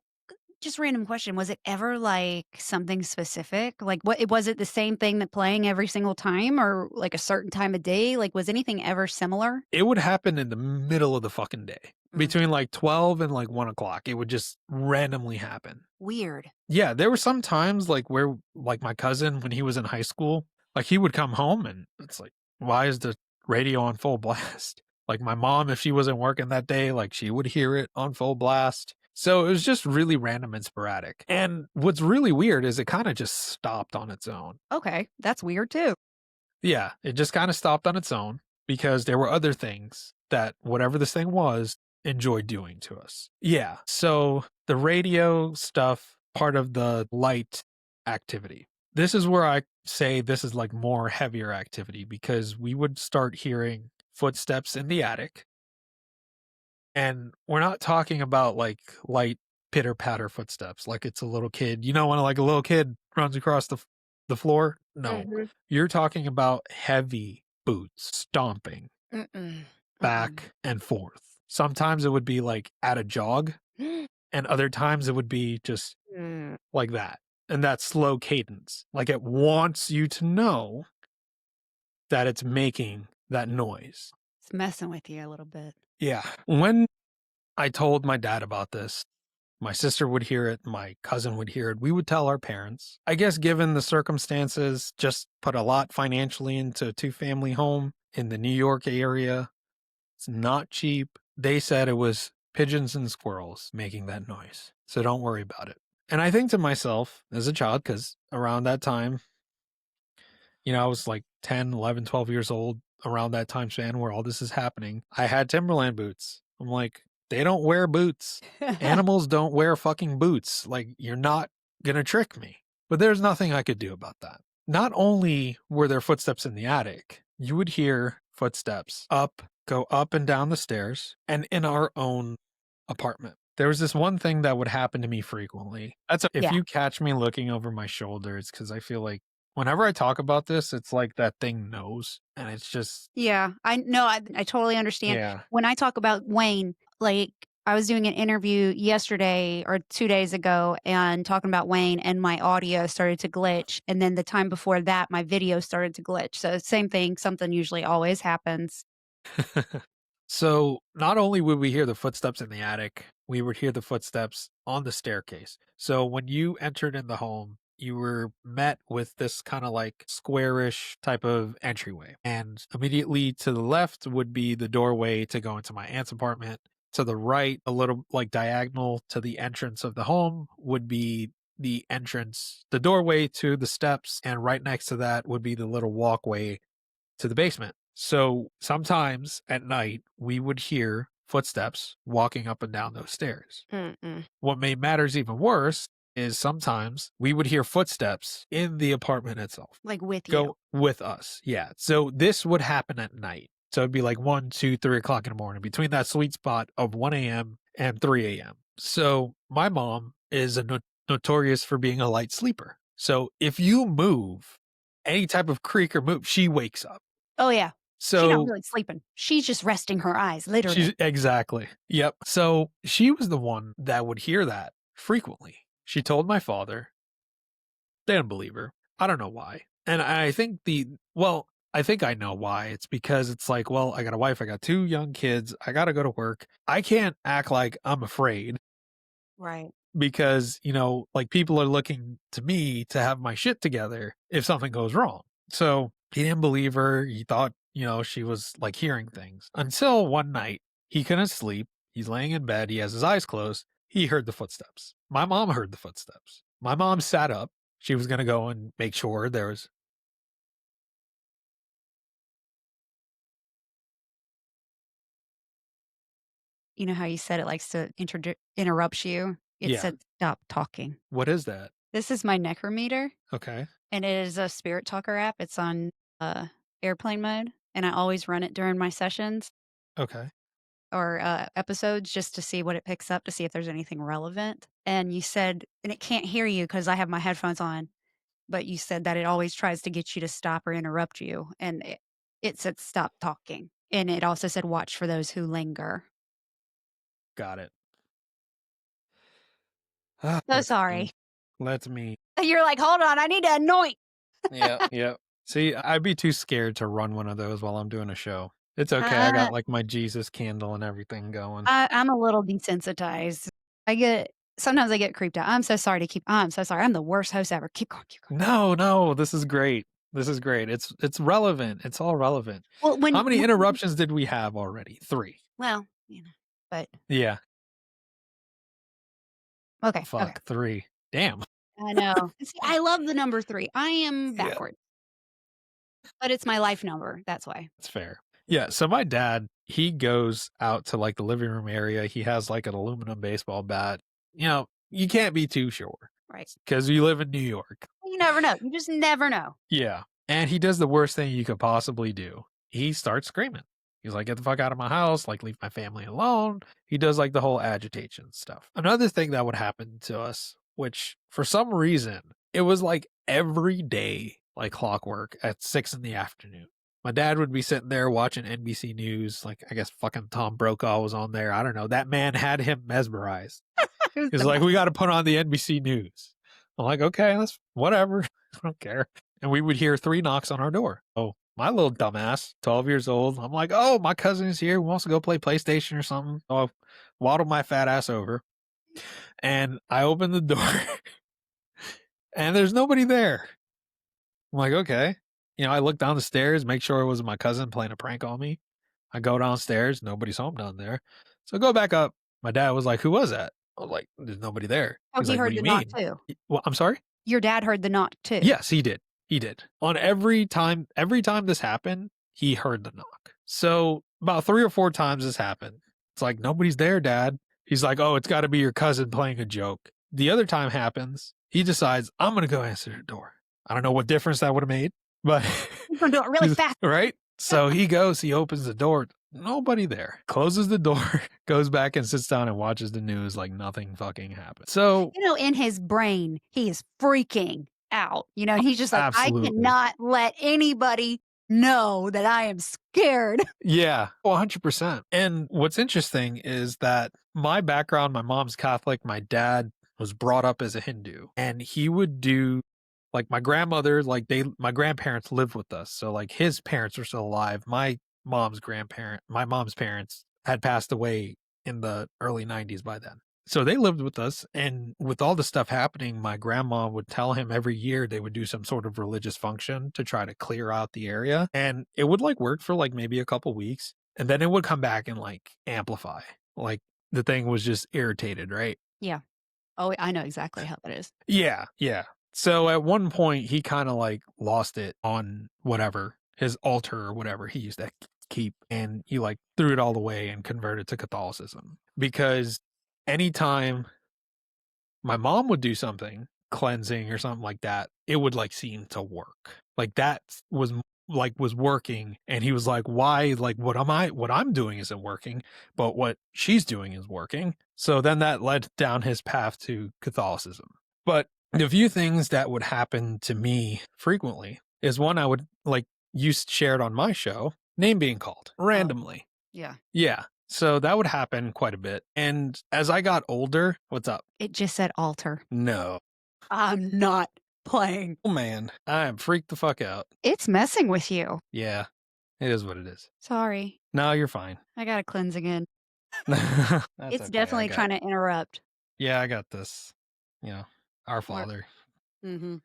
Speaker 3: just random question. Was it ever like something specific? Like was it the same thing that playing every single time or like a certain time of day? Like was anything ever similar?
Speaker 4: It would happen in the middle of the fucking day. Between like 12 and like 1 o'clock, it would just randomly happen.
Speaker 3: Weird.
Speaker 4: Yeah, there were some times like where like my cousin, when he was in high school, like he would come home and it's like, why is the radio on full blast? Like my mom, if she wasn't working that day, like she would hear it on full blast. So it was just really random and sporadic. And what's really weird is it kind of just stopped on its own.
Speaker 3: Okay. That's weird too.
Speaker 4: Yeah, it just kind of stopped on its own because there were other things that whatever this thing was enjoyed doing to us. Yeah. So the radio stuff, part of the light activity. This is where I say this is like more heavier activity because we would start hearing footsteps in the attic. And we're not talking about like light pitter patter footsteps like it's a little kid. You know, when like a little kid runs across the floor? No.
Speaker 3: Mhm.
Speaker 4: You're talking about heavy boots stomping
Speaker 3: Mm-mm.
Speaker 4: back and forth. Sometimes it would be like at a jog, and other times it would be just
Speaker 3: Mm.
Speaker 4: like that. And that slow cadence. Like it wants you to know that it's making that noise.
Speaker 3: It's messing with you a little bit.
Speaker 4: Yeah. When I told my dad about this, my sister would hear it, my cousin would hear it. We would tell our parents. I guess, given the circumstances, just put a lot financially into a 2-family home in the New York area. It's not cheap. They said it was pigeons and squirrels making that noise. So don't worry about it. And I think to myself as a child, because around that time, I was like 10, 11, 12 years old around that time span where all this is happening. I had Timberland boots. I'm like, they don't wear boots. Animals don't wear fucking boots. Like, you're not going to trick me. But there's nothing I could do about that. Not only were there footsteps in the attic, you would hear footsteps go up and down the stairs, and in our own apartment. There was this one thing that would happen to me frequently. If
Speaker 3: Yeah.
Speaker 4: you catch me looking over my shoulder, it's because I feel like whenever I talk about this, it's like that thing knows, and it's just
Speaker 3: Yeah, I know. I totally understand.
Speaker 4: yeah.
Speaker 3: When I talk about Wayne, like I was doing an interview yesterday or 2 days ago and talking about Wayne, and my audio started to glitch, and then the time before that, my video started to glitch. So same thing, something usually always happens.
Speaker 4: So not only would we hear the footsteps in the attic, we would hear the footsteps on the staircase. So when you entered in the home, you were met with this kind of like squarish type of entryway. And immediately to the left would be the doorway to go into my aunt's apartment. To the right, a little like diagonal to the entrance of the home, would be the entrance, the doorway to the steps. And right next to that would be the little walkway to the basement. So sometimes at night, we would hear footsteps walking up and down those stairs.
Speaker 3: Mm-mm.
Speaker 4: What made matters even worse is sometimes we would hear footsteps in the apartment itself.
Speaker 3: Like with you.
Speaker 4: Go with us. Yeah. So this would happen at night. So it'd be like 1, 2, 3 o'clock in the morning between that sweet spot of 1 a.m. and 3 a.m. So my mom is notorious for being a light sleeper. So if you move any type of creak or move, she wakes up.
Speaker 3: Oh yeah. She's not
Speaker 4: So
Speaker 3: really sleeping. She's just resting her eyes, literally.
Speaker 4: exactly. Yep. So she was the one that would hear that frequently. She told my father. They didn't believe her. I don't know why. And I think I think I know why. It's because it's like, well, I got a wife, I got 2 young kids, I got to go to work. I can't act like I'm afraid
Speaker 3: Right.
Speaker 4: because, like people are looking to me to have my shit together if something goes wrong. So he didn't believe her. He thought, she was like hearing things until one night he couldn't sleep. He's laying in bed. He has his eyes closed. He heard the footsteps. My mom heard the footsteps. My mom sat up. She was going to go and make sure there was.
Speaker 3: You know how you said it likes to interrupt you? It
Speaker 4: Yeah.
Speaker 3: said stop talking.
Speaker 4: What is that?
Speaker 3: This is my necrometer.
Speaker 4: Okay.
Speaker 3: And it is a spirit talker app. It's on airplane mode, and I always run it during my sessions
Speaker 4: Okay.
Speaker 3: or episodes just to see what it picks up to see if there's anything relevant. And you said, and it can't hear you because I have my headphones on, but you said that it always tries to get you to stop or interrupt you, and it said stop talking, and it also said watch for those who linger.
Speaker 4: Got it.
Speaker 3: So sorry.
Speaker 4: Let me.
Speaker 3: You're like, hold on, I need to anoint.
Speaker 4: Yeah. Yep. See, I'd be too scared to run one of those while I'm doing a show. It's okay. I got like my Jesus candle and everything going.
Speaker 3: I'm a little desensitized. Sometimes I get creeped out. I'm so sorry to keep. I'm so sorry. I'm the worst host ever. Keep going. Keep going.
Speaker 4: No, this is great. This is great. It's relevant. It's all relevant.
Speaker 3: Well,
Speaker 4: How many interruptions did we have already? 3.
Speaker 3: Well, but
Speaker 4: Yeah.
Speaker 3: okay.
Speaker 4: Fuck.
Speaker 3: Okay.
Speaker 4: 3. Damn.
Speaker 3: I know. See, I love the number 3. I am
Speaker 4: Yeah.
Speaker 3: backward. But it's my life number. That's why.
Speaker 4: That's fair. Yeah. So my dad, he goes out to like the living room area. He has like an aluminum baseball bat. You know, you can't be too sure.
Speaker 3: Right.
Speaker 4: Because you live in New York.
Speaker 3: You never know. You just never know.
Speaker 4: Yeah. And he does the worst thing you could possibly do. He starts screaming. He's like, get the fuck out of my house. Like, leave my family alone. He does like the whole agitation stuff. Another thing that would happen to us, which for some reason, it was like every day, like clockwork at 6 p.m. My dad would be sitting there watching NBC News. Like, I guess fucking Tom Brokaw was on there. I don't know. That man had him mesmerized. He's like, we got to put on the NBC News. I'm like, okay, that's whatever. I don't care. And we would hear 3 knocks on our door. Oh, my little dumbass, 12 years old. I'm like, oh, my cousin is here. Wants to go play PlayStation or something. So I waddle my fat ass over. And I open the door. And there's nobody there. I'm like, okay. You know, I look down the stairs, make sure it was my cousin playing a prank on me. I go downstairs. Nobody's home down there. So I go back up. My dad was like, who was that? I was like, there's nobody there.
Speaker 3: Oh,
Speaker 4: He's
Speaker 3: he
Speaker 4: like,
Speaker 3: heard
Speaker 4: what do
Speaker 3: the
Speaker 4: you
Speaker 3: knock
Speaker 4: mean?
Speaker 3: too.
Speaker 4: Well, I'm sorry?
Speaker 3: Your dad heard the knock too.
Speaker 4: Yes, he did. He did. On every time this happened, he heard the knock. So about 3 or 4 times this happened. It's like, nobody's there, Dad. He's like, oh, it's got to be your cousin playing a joke. The other time happens. He decides, I'm going to go answer the door. I don't know what difference that would have made, but
Speaker 3: We're going to do it really fast.
Speaker 4: Right? So he goes, he opens the door. Nobody there. Closes the door, goes back and sits down and watches the news like nothing fucking happened. So,
Speaker 3: You know, in his brain, he is freaking out. You know, and he's just like,
Speaker 4: Absolutely.
Speaker 3: I cannot let anybody know that I am scared.
Speaker 4: yeah, 100%. And what's interesting is that my background, my mom's Catholic, my dad was brought up as a Hindu, and he would do like my grandmother, like my grandparents lived with us. So like his parents were still alive. My mom's parents had passed away in the early 90s by then. So they lived with us. And with all the stuff happening, my grandma would tell him every year they would do some sort of religious function to try to clear out the area. And it would like work for like maybe a couple weeks. And then it would come back and like amplify. Like the thing was just irritated, right?
Speaker 3: Yeah. Oh, I know exactly how that is.
Speaker 4: Yeah, yeah. So at one point, he kind of like lost it on whatever, his altar or whatever he used to keep. And he like threw it all away and converted to Catholicism. Because anytime my mom would do something, cleansing or something like that, it would like seem to work. Like that was working. And he was like, why? Like what I'm doing isn't working, but what she's doing is working. So then that led down his path to Catholicism. But the few things that would happen to me frequently is one I would like you shared on my show, name being called randomly.
Speaker 3: Yeah.
Speaker 4: Yeah. So that would happen quite a bit. And as I got older, what's up?
Speaker 3: It just said altar.
Speaker 4: No.
Speaker 3: I'm not playing.
Speaker 4: Oh man, I am freaked the fuck out.
Speaker 3: It's messing with you.
Speaker 4: Yeah. It is what it is.
Speaker 3: Sorry.
Speaker 4: No, you're fine.
Speaker 3: I got to cleanse again.
Speaker 4: That's
Speaker 3: It's
Speaker 4: okay,
Speaker 3: definitely trying to interrupt.
Speaker 4: Yeah, I got this. You know, our Father.
Speaker 3: Mm-hmm.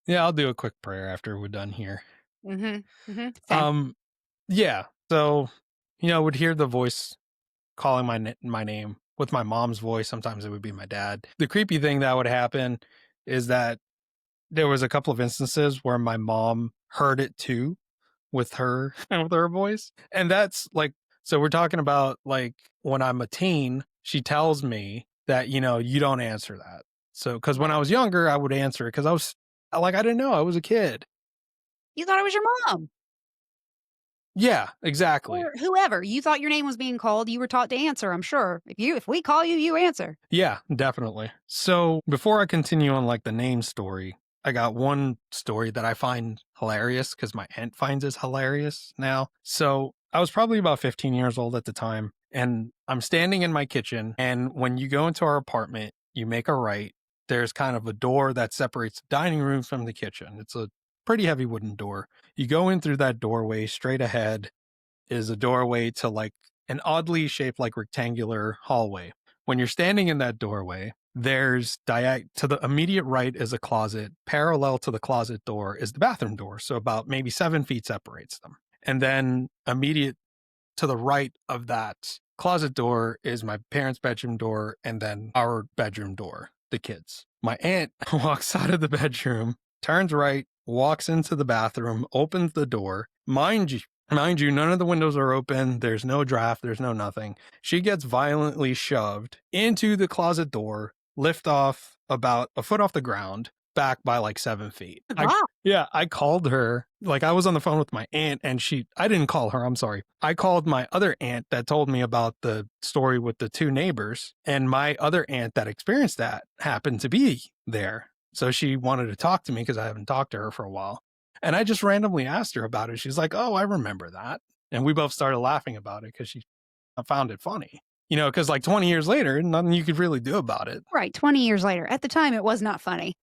Speaker 4: Yeah, I'll do a quick prayer after we're done here.
Speaker 3: Mm-hmm. Mm-hmm.
Speaker 4: Yeah. So, you know, would hear the voice calling my name with my mom's voice. Sometimes it would be my dad. The creepy thing that would happen is that there was a couple of instances where my mom heard it too with her voice. And that's like, so we're talking about like when I'm a teen, she tells me that, you know, you don't answer that. So, because when I was younger, I would answer it because I was like, I didn't know, I was a kid.
Speaker 3: You thought it was your mom.
Speaker 4: Yeah, exactly.
Speaker 3: Or whoever. You thought your name was being called. You were taught to answer, I'm sure. If we call you, you answer.
Speaker 4: Yeah, definitely. So before I continue on like the name story, I got one story that I find hilarious because my aunt finds it hilarious now. So I was probably about 15 years old at the time, and I'm standing in my kitchen. And when you go into our apartment, you make a right. There's kind of a door that separates the dining room from the kitchen. It's a pretty heavy wooden door. You go in through that doorway, straight ahead is a doorway to like an oddly shaped like rectangular hallway. When you're standing in that doorway, there's to the immediate right is a closet. Parallel to the closet door is the bathroom door. So about maybe 7 feet separates them. And then immediate to the right of that closet door is my parents' bedroom door and then our bedroom door, the kids. My aunt walks out of the bedroom, turns right, walks into the bathroom, opens the door. Mind you, none of the windows are open. There's no draft. There's no nothing. She gets violently shoved into the closet door, lift off about a foot off the ground, back by like 7 feet. I called her. Like, I was on the phone with my aunt, and I didn't call her. I'm sorry. I called my other aunt that told me about the story with the two neighbors, and my other aunt that experienced that happened to be there. So she wanted to talk to me because I haven't talked to her for a while. And I just randomly asked her about it. She's like, oh, I remember that. And we both started laughing about it because I found it funny. You know, because like 20 years later, nothing you could really do about it.
Speaker 3: Right. 20 years later. At the time, it was not funny.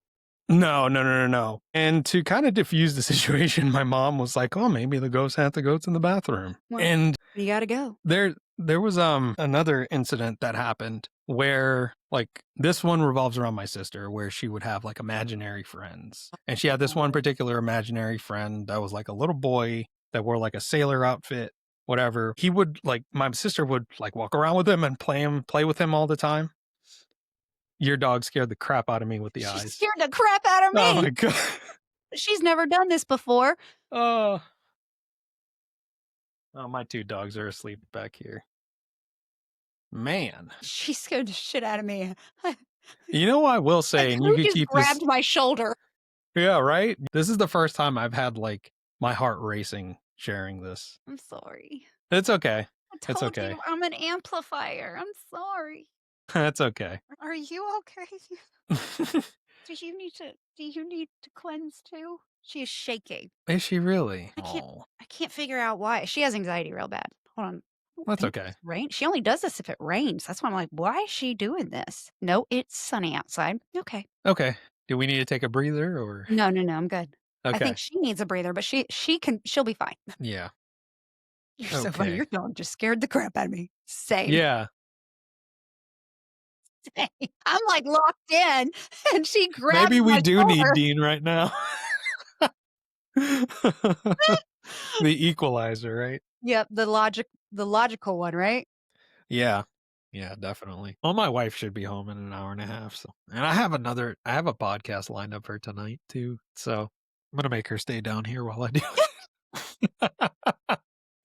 Speaker 4: No. And to kind of diffuse the situation, my mom was like, oh, maybe the ghost had the goats in the bathroom.
Speaker 3: Well,
Speaker 4: and
Speaker 3: you got to go.
Speaker 4: There was another incident that happened where, like, this one revolves around my sister, where she would have like imaginary friends. And she had this one particular imaginary friend that was like a little boy that wore like a sailor outfit, whatever. He would, like, my sister would like walk around with him and play with him all the time. Your dog scared the crap out of me with the eyes.
Speaker 3: She scared the crap out of me.
Speaker 4: Oh my God.
Speaker 3: She's never done this before.
Speaker 4: Oh, my two dogs are asleep back here. Man.
Speaker 3: She scared the shit out of me.
Speaker 4: You know what I will say, and you can keep
Speaker 3: grabbed
Speaker 4: this.
Speaker 3: my shoulder.
Speaker 4: Yeah, right? This is the first time I've had like my heart racing sharing this.
Speaker 3: I'm sorry.
Speaker 4: It's okay.
Speaker 3: I told you I'm an amplifier. I'm sorry.
Speaker 4: That's okay.
Speaker 3: Are you okay? Do you need to cleanse too? She is shaking.
Speaker 4: Is she really?
Speaker 3: I can't figure out why. She has anxiety real bad. Hold on.
Speaker 4: That's okay.
Speaker 3: Rain. She only does this if it rains. That's why I'm like, why is she doing this? No, it's sunny outside. Okay.
Speaker 4: Okay. Do we need to take a breather or?
Speaker 3: No, I'm good.
Speaker 4: Okay.
Speaker 3: I think she needs a breather, but she'll be fine.
Speaker 4: Yeah.
Speaker 3: You're so funny. Your dog just scared the crap out of me. Same.
Speaker 4: Yeah.
Speaker 3: I'm like locked in, and she grabbed
Speaker 4: Maybe we
Speaker 3: my
Speaker 4: do
Speaker 3: shoulder.
Speaker 4: need Dean right now. The equalizer, right?
Speaker 3: Yep, the logical one, right?
Speaker 4: Yeah. Yeah, definitely. Well, my wife should be home in an hour and a half. So, and I have a podcast lined up for tonight too. So I'm going to make her stay down here while I do it.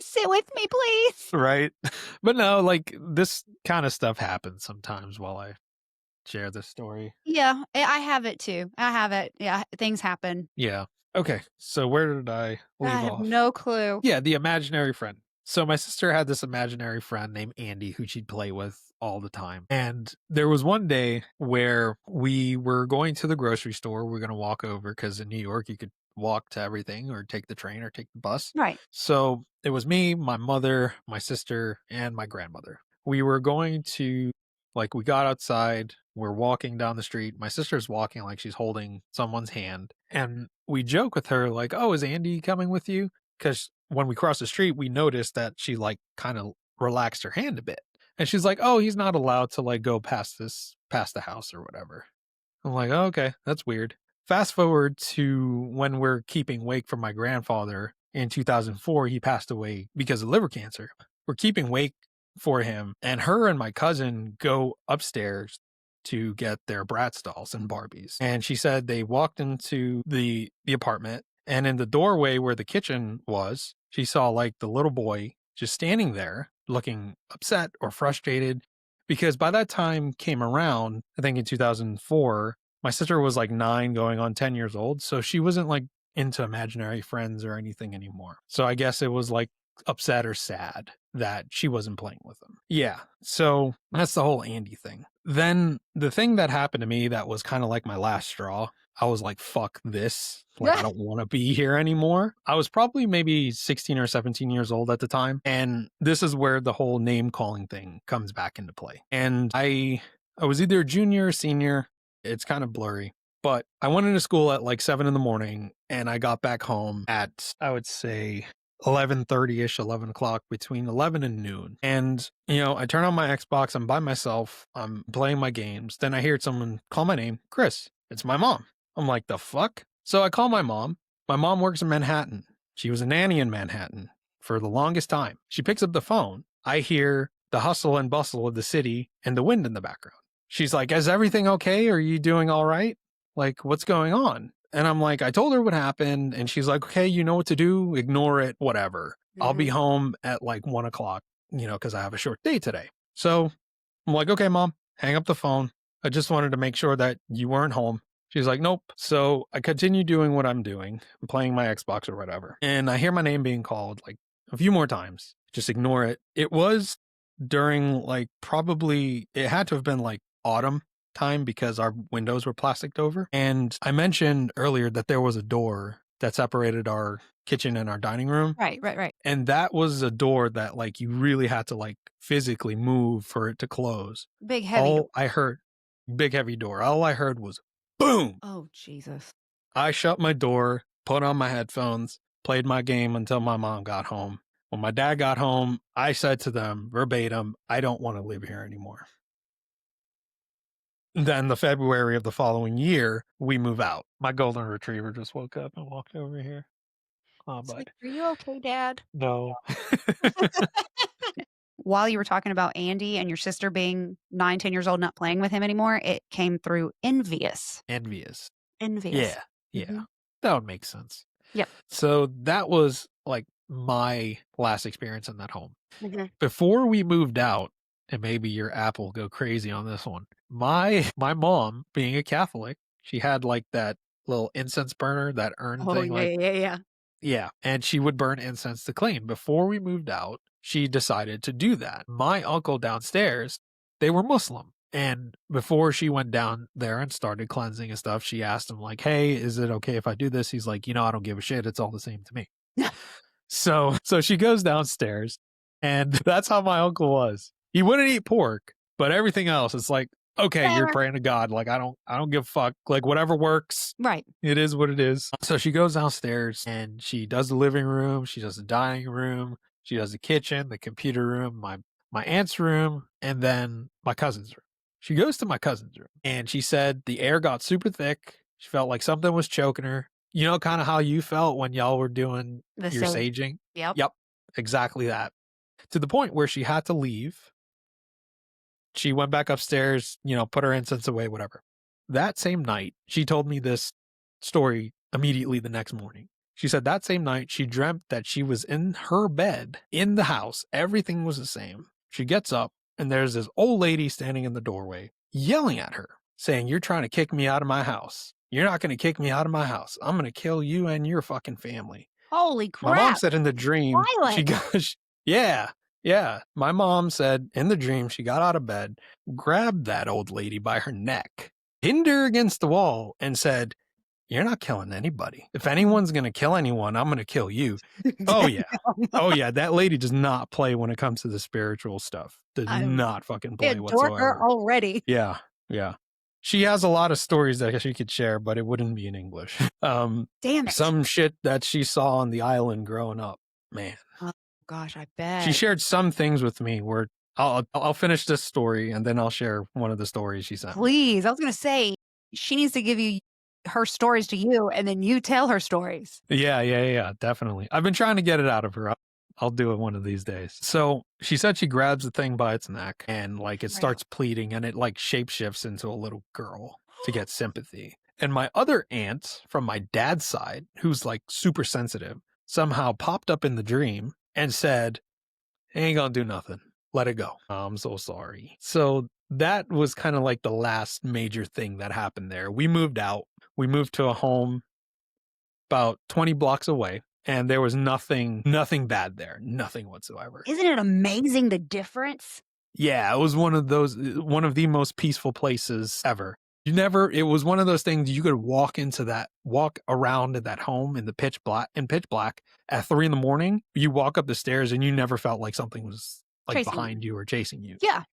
Speaker 3: Sit with me, please.
Speaker 4: Right. But no, like, this kind of stuff happens sometimes while I share this story.
Speaker 3: Yeah, I have it too. I have it. Yeah, things happen.
Speaker 4: Yeah. Okay. So where did I leave
Speaker 3: I have
Speaker 4: off?
Speaker 3: no clue.
Speaker 4: Yeah, the imaginary friend. So my sister had this imaginary friend named Andy who she'd play with all the time. And there was one day where we were going to the grocery store. We were going to walk over because in New York, you could walk to everything or take the train or take the bus.
Speaker 3: Right.
Speaker 4: So it was me, my mother, my sister, and my grandmother. We were going to, like, we got outside. We're walking down the street. My sister's walking like she's holding someone's hand. And we joke with her, like, oh, is Andy coming with you? Because when we crossed the street, we noticed that she like kind of relaxed her hand a bit. And she's like, oh, he's not allowed to like go past the house or whatever. I'm like, oh, okay, that's weird. Fast forward to when we're keeping wake for my grandfather in 2004, he passed away because of liver cancer. We're keeping wake for him, and her and my cousin go upstairs to get their Bratz dolls and Barbies. And she said they walked into the apartment, and in the doorway where the kitchen was, she saw like the little boy just standing there looking upset or frustrated, because by that time came around, I think in 2004, my sister was like 9 going on 10 years old. So she wasn't like into imaginary friends or anything anymore. So I guess it was like upset or sad that she wasn't playing with them. Yeah. So that's the whole Andy thing. Then the thing that happened to me that was kind of like my last straw, I was like, fuck this. Like, I don't want to be here anymore. I was probably maybe 16 or 17 years old at the time. And this is where the whole name calling thing comes back into play. And I was either junior or senior. It's kind of blurry. But I went into school at like 7 a.m. and I got back home at, I would say, 11:30ish, 11 o'clock, between 11 and noon. And, you know, I turn on my Xbox. I'm by myself. I'm playing my games. Then I hear someone call my name, Chris. It's my mom. I'm like, the fuck? So I call my mom. My mom works in Manhattan. She was a nanny in Manhattan for the longest time. She picks up the phone. I hear the hustle and bustle of the city and the wind in the background. She's like, is everything okay? Are you doing all right? Like, what's going on? And I'm like, I told her what happened. And she's like, okay, you know what to do. Ignore it, whatever. I'll be home at like 1 o'clock, because I have a short day today. So I'm like, okay, mom, hang up the phone. I just wanted to make sure that you weren't home. She's like, nope. So I continue doing what I'm doing. I'm playing my Xbox or whatever. And I hear my name being called like a few more times. Just ignore it. It was during like probably, it had to have been like autumn time because our windows were plasticed over. And I mentioned earlier that there was a door that separated our kitchen and our dining room.
Speaker 3: Right.
Speaker 4: And that was a door that like you really had to like physically move for it to close.
Speaker 3: Big, heavy.
Speaker 4: All I heard, big heavy door. All I heard was boom.
Speaker 3: Oh, Jesus.
Speaker 4: I shut my door, put on my headphones, played my game until my mom got home. When my dad got home, I said to them verbatim, I don't want to live here anymore. Then the February of the following year, we move out. My golden retriever just woke up and walked over here. Oh,
Speaker 3: It's like,
Speaker 4: bud.
Speaker 3: are you okay, Dad?
Speaker 4: No.
Speaker 3: While you were talking about Andy and your sister being 9, 10 years old, not playing with him anymore, it came through envious.
Speaker 4: Envious.
Speaker 3: Envious.
Speaker 4: Yeah.
Speaker 3: Mhm.
Speaker 4: That would make sense.
Speaker 3: Yep.
Speaker 4: So that was like my last experience in that home.
Speaker 3: Mhm.
Speaker 4: Before we moved out, and maybe your app will go crazy on this one. My mom, being a Catholic, she had like that little incense burner, that urn
Speaker 3: Oh,
Speaker 4: thing.
Speaker 3: yeah.
Speaker 4: Yeah. And she would burn incense to clean. Before we moved out, she decided to do that. My uncle downstairs, they were Muslim. And before she went down there and started cleansing and stuff, she asked him, like, hey, is it okay if I do this? He's like, I don't give a shit. It's all the same to me. So she goes downstairs, and that's how my uncle was. He wouldn't eat pork, but everything else, it's like, okay, you're praying to God. Like, I don't give a fuck. Like, whatever works.
Speaker 3: Right.
Speaker 4: It is what it is. So she goes downstairs and she does the living room. She does the dining room. She does the kitchen, the computer room, my aunt's room, and then my cousin's room. She goes to my cousin's room and she said the air got super thick. She felt like something was choking her. You know, kind of how you felt when y'all were doing your saging?
Speaker 3: Yep.
Speaker 4: Yep. Exactly that. To the point where she had to leave. She went back upstairs, put her incense away, whatever. That same night, she told me this story immediately the next morning. She said that same night, she dreamt that she was in her bed in the house. Everything was the same. She gets up and there's this old lady standing in the doorway yelling at her, saying, you're trying to kick me out of my house. You're not going to kick me out of my house. I'm going to kill you and your fucking family.
Speaker 3: Holy crap.
Speaker 4: My mom said in the dream, she
Speaker 3: Violent.
Speaker 4: goes, yeah. My mom said in the dream, she got out of bed, grabbed that old lady by her neck, pinned her against the wall, and said, you're not killing anybody. If anyone's going to kill anyone, I'm going to kill you. Oh, yeah. Oh, yeah. That lady does not play when it comes to the spiritual stuff. Does not fucking play
Speaker 3: Adore
Speaker 4: whatsoever.
Speaker 3: her already.
Speaker 4: Yeah. She has a lot of stories that she could share, but it wouldn't be in English.
Speaker 3: Damn it.
Speaker 4: Some shit that she saw on the island growing up, man.
Speaker 3: Oh, gosh, I bet.
Speaker 4: She shared some things with me where I'll finish this story and then I'll share one of the stories she sent me.
Speaker 3: Please. I was going to say, she needs to give you her stories to you and then you tell her stories.
Speaker 4: Yeah, definitely. I've been trying to get it out of her. I'll do it one of these days. So she said she grabs the thing by its neck and like it starts pleading and it like shapeshifts into a little girl to get sympathy. And my other aunt from my dad's side, who's like super sensitive, somehow popped up in the dream and said, ain't gonna do nothing. Let it go. I'm so sorry. So that was kind of like the last major thing that happened there. We moved out. We moved to a home about 20 blocks away, and there was nothing bad there. Nothing whatsoever.
Speaker 3: Isn't it amazing the difference?
Speaker 4: Yeah, it was one of the most peaceful places ever. It was one of those things you could walk around that home in pitch black at 3 a.m. You walk up the stairs and you never felt like something was like
Speaker 3: Chasing
Speaker 4: behind you or chasing you.
Speaker 3: Yeah.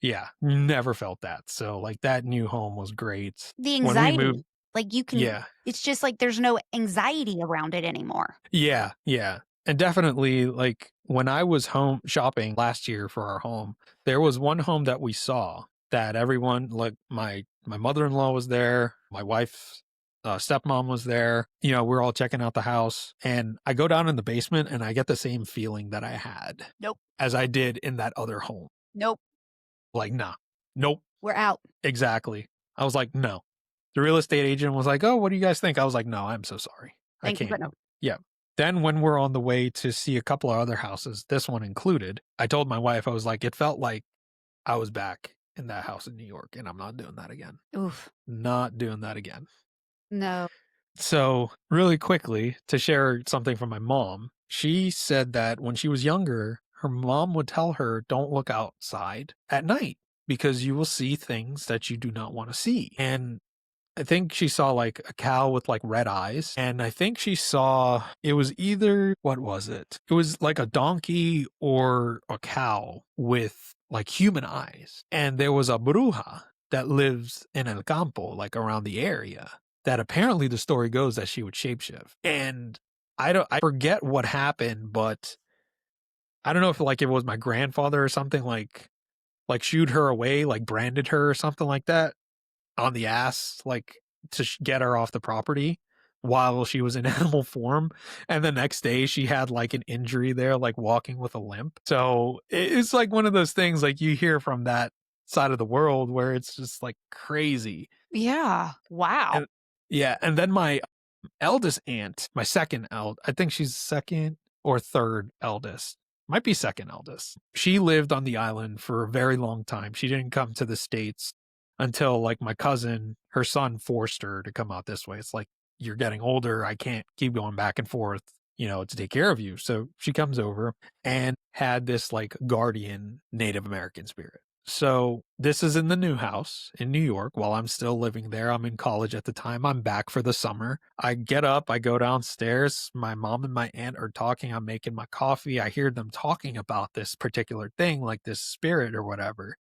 Speaker 4: Yeah, never felt that. So like that new home was great.
Speaker 3: The anxiety.
Speaker 4: When we moved,
Speaker 3: like you can, it's just like there's no anxiety around it anymore.
Speaker 4: Yeah. And definitely like when I was home shopping last year for our home, there was one home that we saw that everyone, like my mother-in-law was there, my wife's stepmom was there. We're all checking out the house and I go down in the basement and I get the same feeling that I had.
Speaker 3: Nope.
Speaker 4: As I did in that other home.
Speaker 3: Nope.
Speaker 4: Like, nah. Nope.
Speaker 3: We're out.
Speaker 4: Exactly. I was like, no. The real estate agent was like, oh, what do you guys think? I was like, no, I'm so sorry. I
Speaker 3: Thank you, but
Speaker 4: can't.
Speaker 3: no.
Speaker 4: Yeah. Then when we're on the way to see a couple of other houses, this one included, I told my wife, I was like, it felt like I was back in that house in New York, and I'm not doing that again.
Speaker 3: Oof.
Speaker 4: Not doing that again.
Speaker 3: No.
Speaker 4: So, really quickly, to share something from my mom, she said that when she was younger, her mom would tell her, don't look outside at night because you will see things that you do not want to see. And I think she saw like a cow with like red eyes. And I think she saw it was either, what was it? It was like a donkey or a cow with like human eyes. And there was a bruja that lives in El Campo, like around the area, that apparently the story goes that she would shapeshift. And I forget what happened, but I don't know if like it was my grandfather or something like shooed her away, like branded her or something like that on the ass, like to get her off the property while she was in animal form. And the next day she had like an injury there, like walking with a limp. So it's like one of those things like you hear from that side of the world where it's just like crazy.
Speaker 3: Yeah. Wow.
Speaker 4: And yeah. And then my eldest aunt, my I think she's second or third eldest. Might be second eldest. She lived on the island for a very long time. She didn't come to the States until like my cousin, her son forced her to come out this way. It's like, you're getting older. I can't keep going back and forth, to take care of you. So she comes over and had this like guardian Native American spirit. So this is in the new house in New York while I'm still living there. I'm in college at the time. I'm back for the summer. I get up, I go downstairs. My mom and my aunt are talking. I'm making my coffee. I hear them talking about this particular thing, like this spirit or whatever.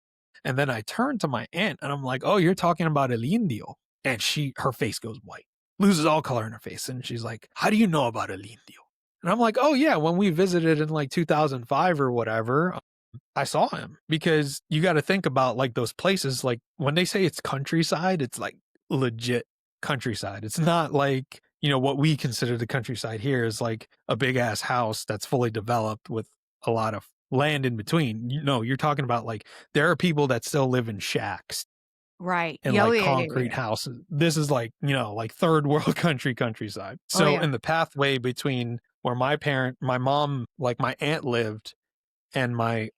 Speaker 4: And then I turn to my aunt and I'm like, oh, you're talking about El Indio. And her face goes white, loses all color in her face. And she's like, how do you know about El Indio? And I'm like, oh yeah, when we visited in like 2005 or whatever, I saw him. Because you got to think about like those places, like when they say it's countryside, it's like legit countryside. It's not like, what we consider the countryside here is like a big ass house that's fully developed with a lot of land in between. You're talking about like there are people that still live in shacks
Speaker 3: Right.
Speaker 4: and
Speaker 3: Yeah,
Speaker 4: like
Speaker 3: yeah, yeah,
Speaker 4: concrete
Speaker 3: yeah.
Speaker 4: houses. This is like, like third world countryside.
Speaker 3: Oh,
Speaker 4: So
Speaker 3: yeah.
Speaker 4: in the pathway between where my mom, like my aunt lived and my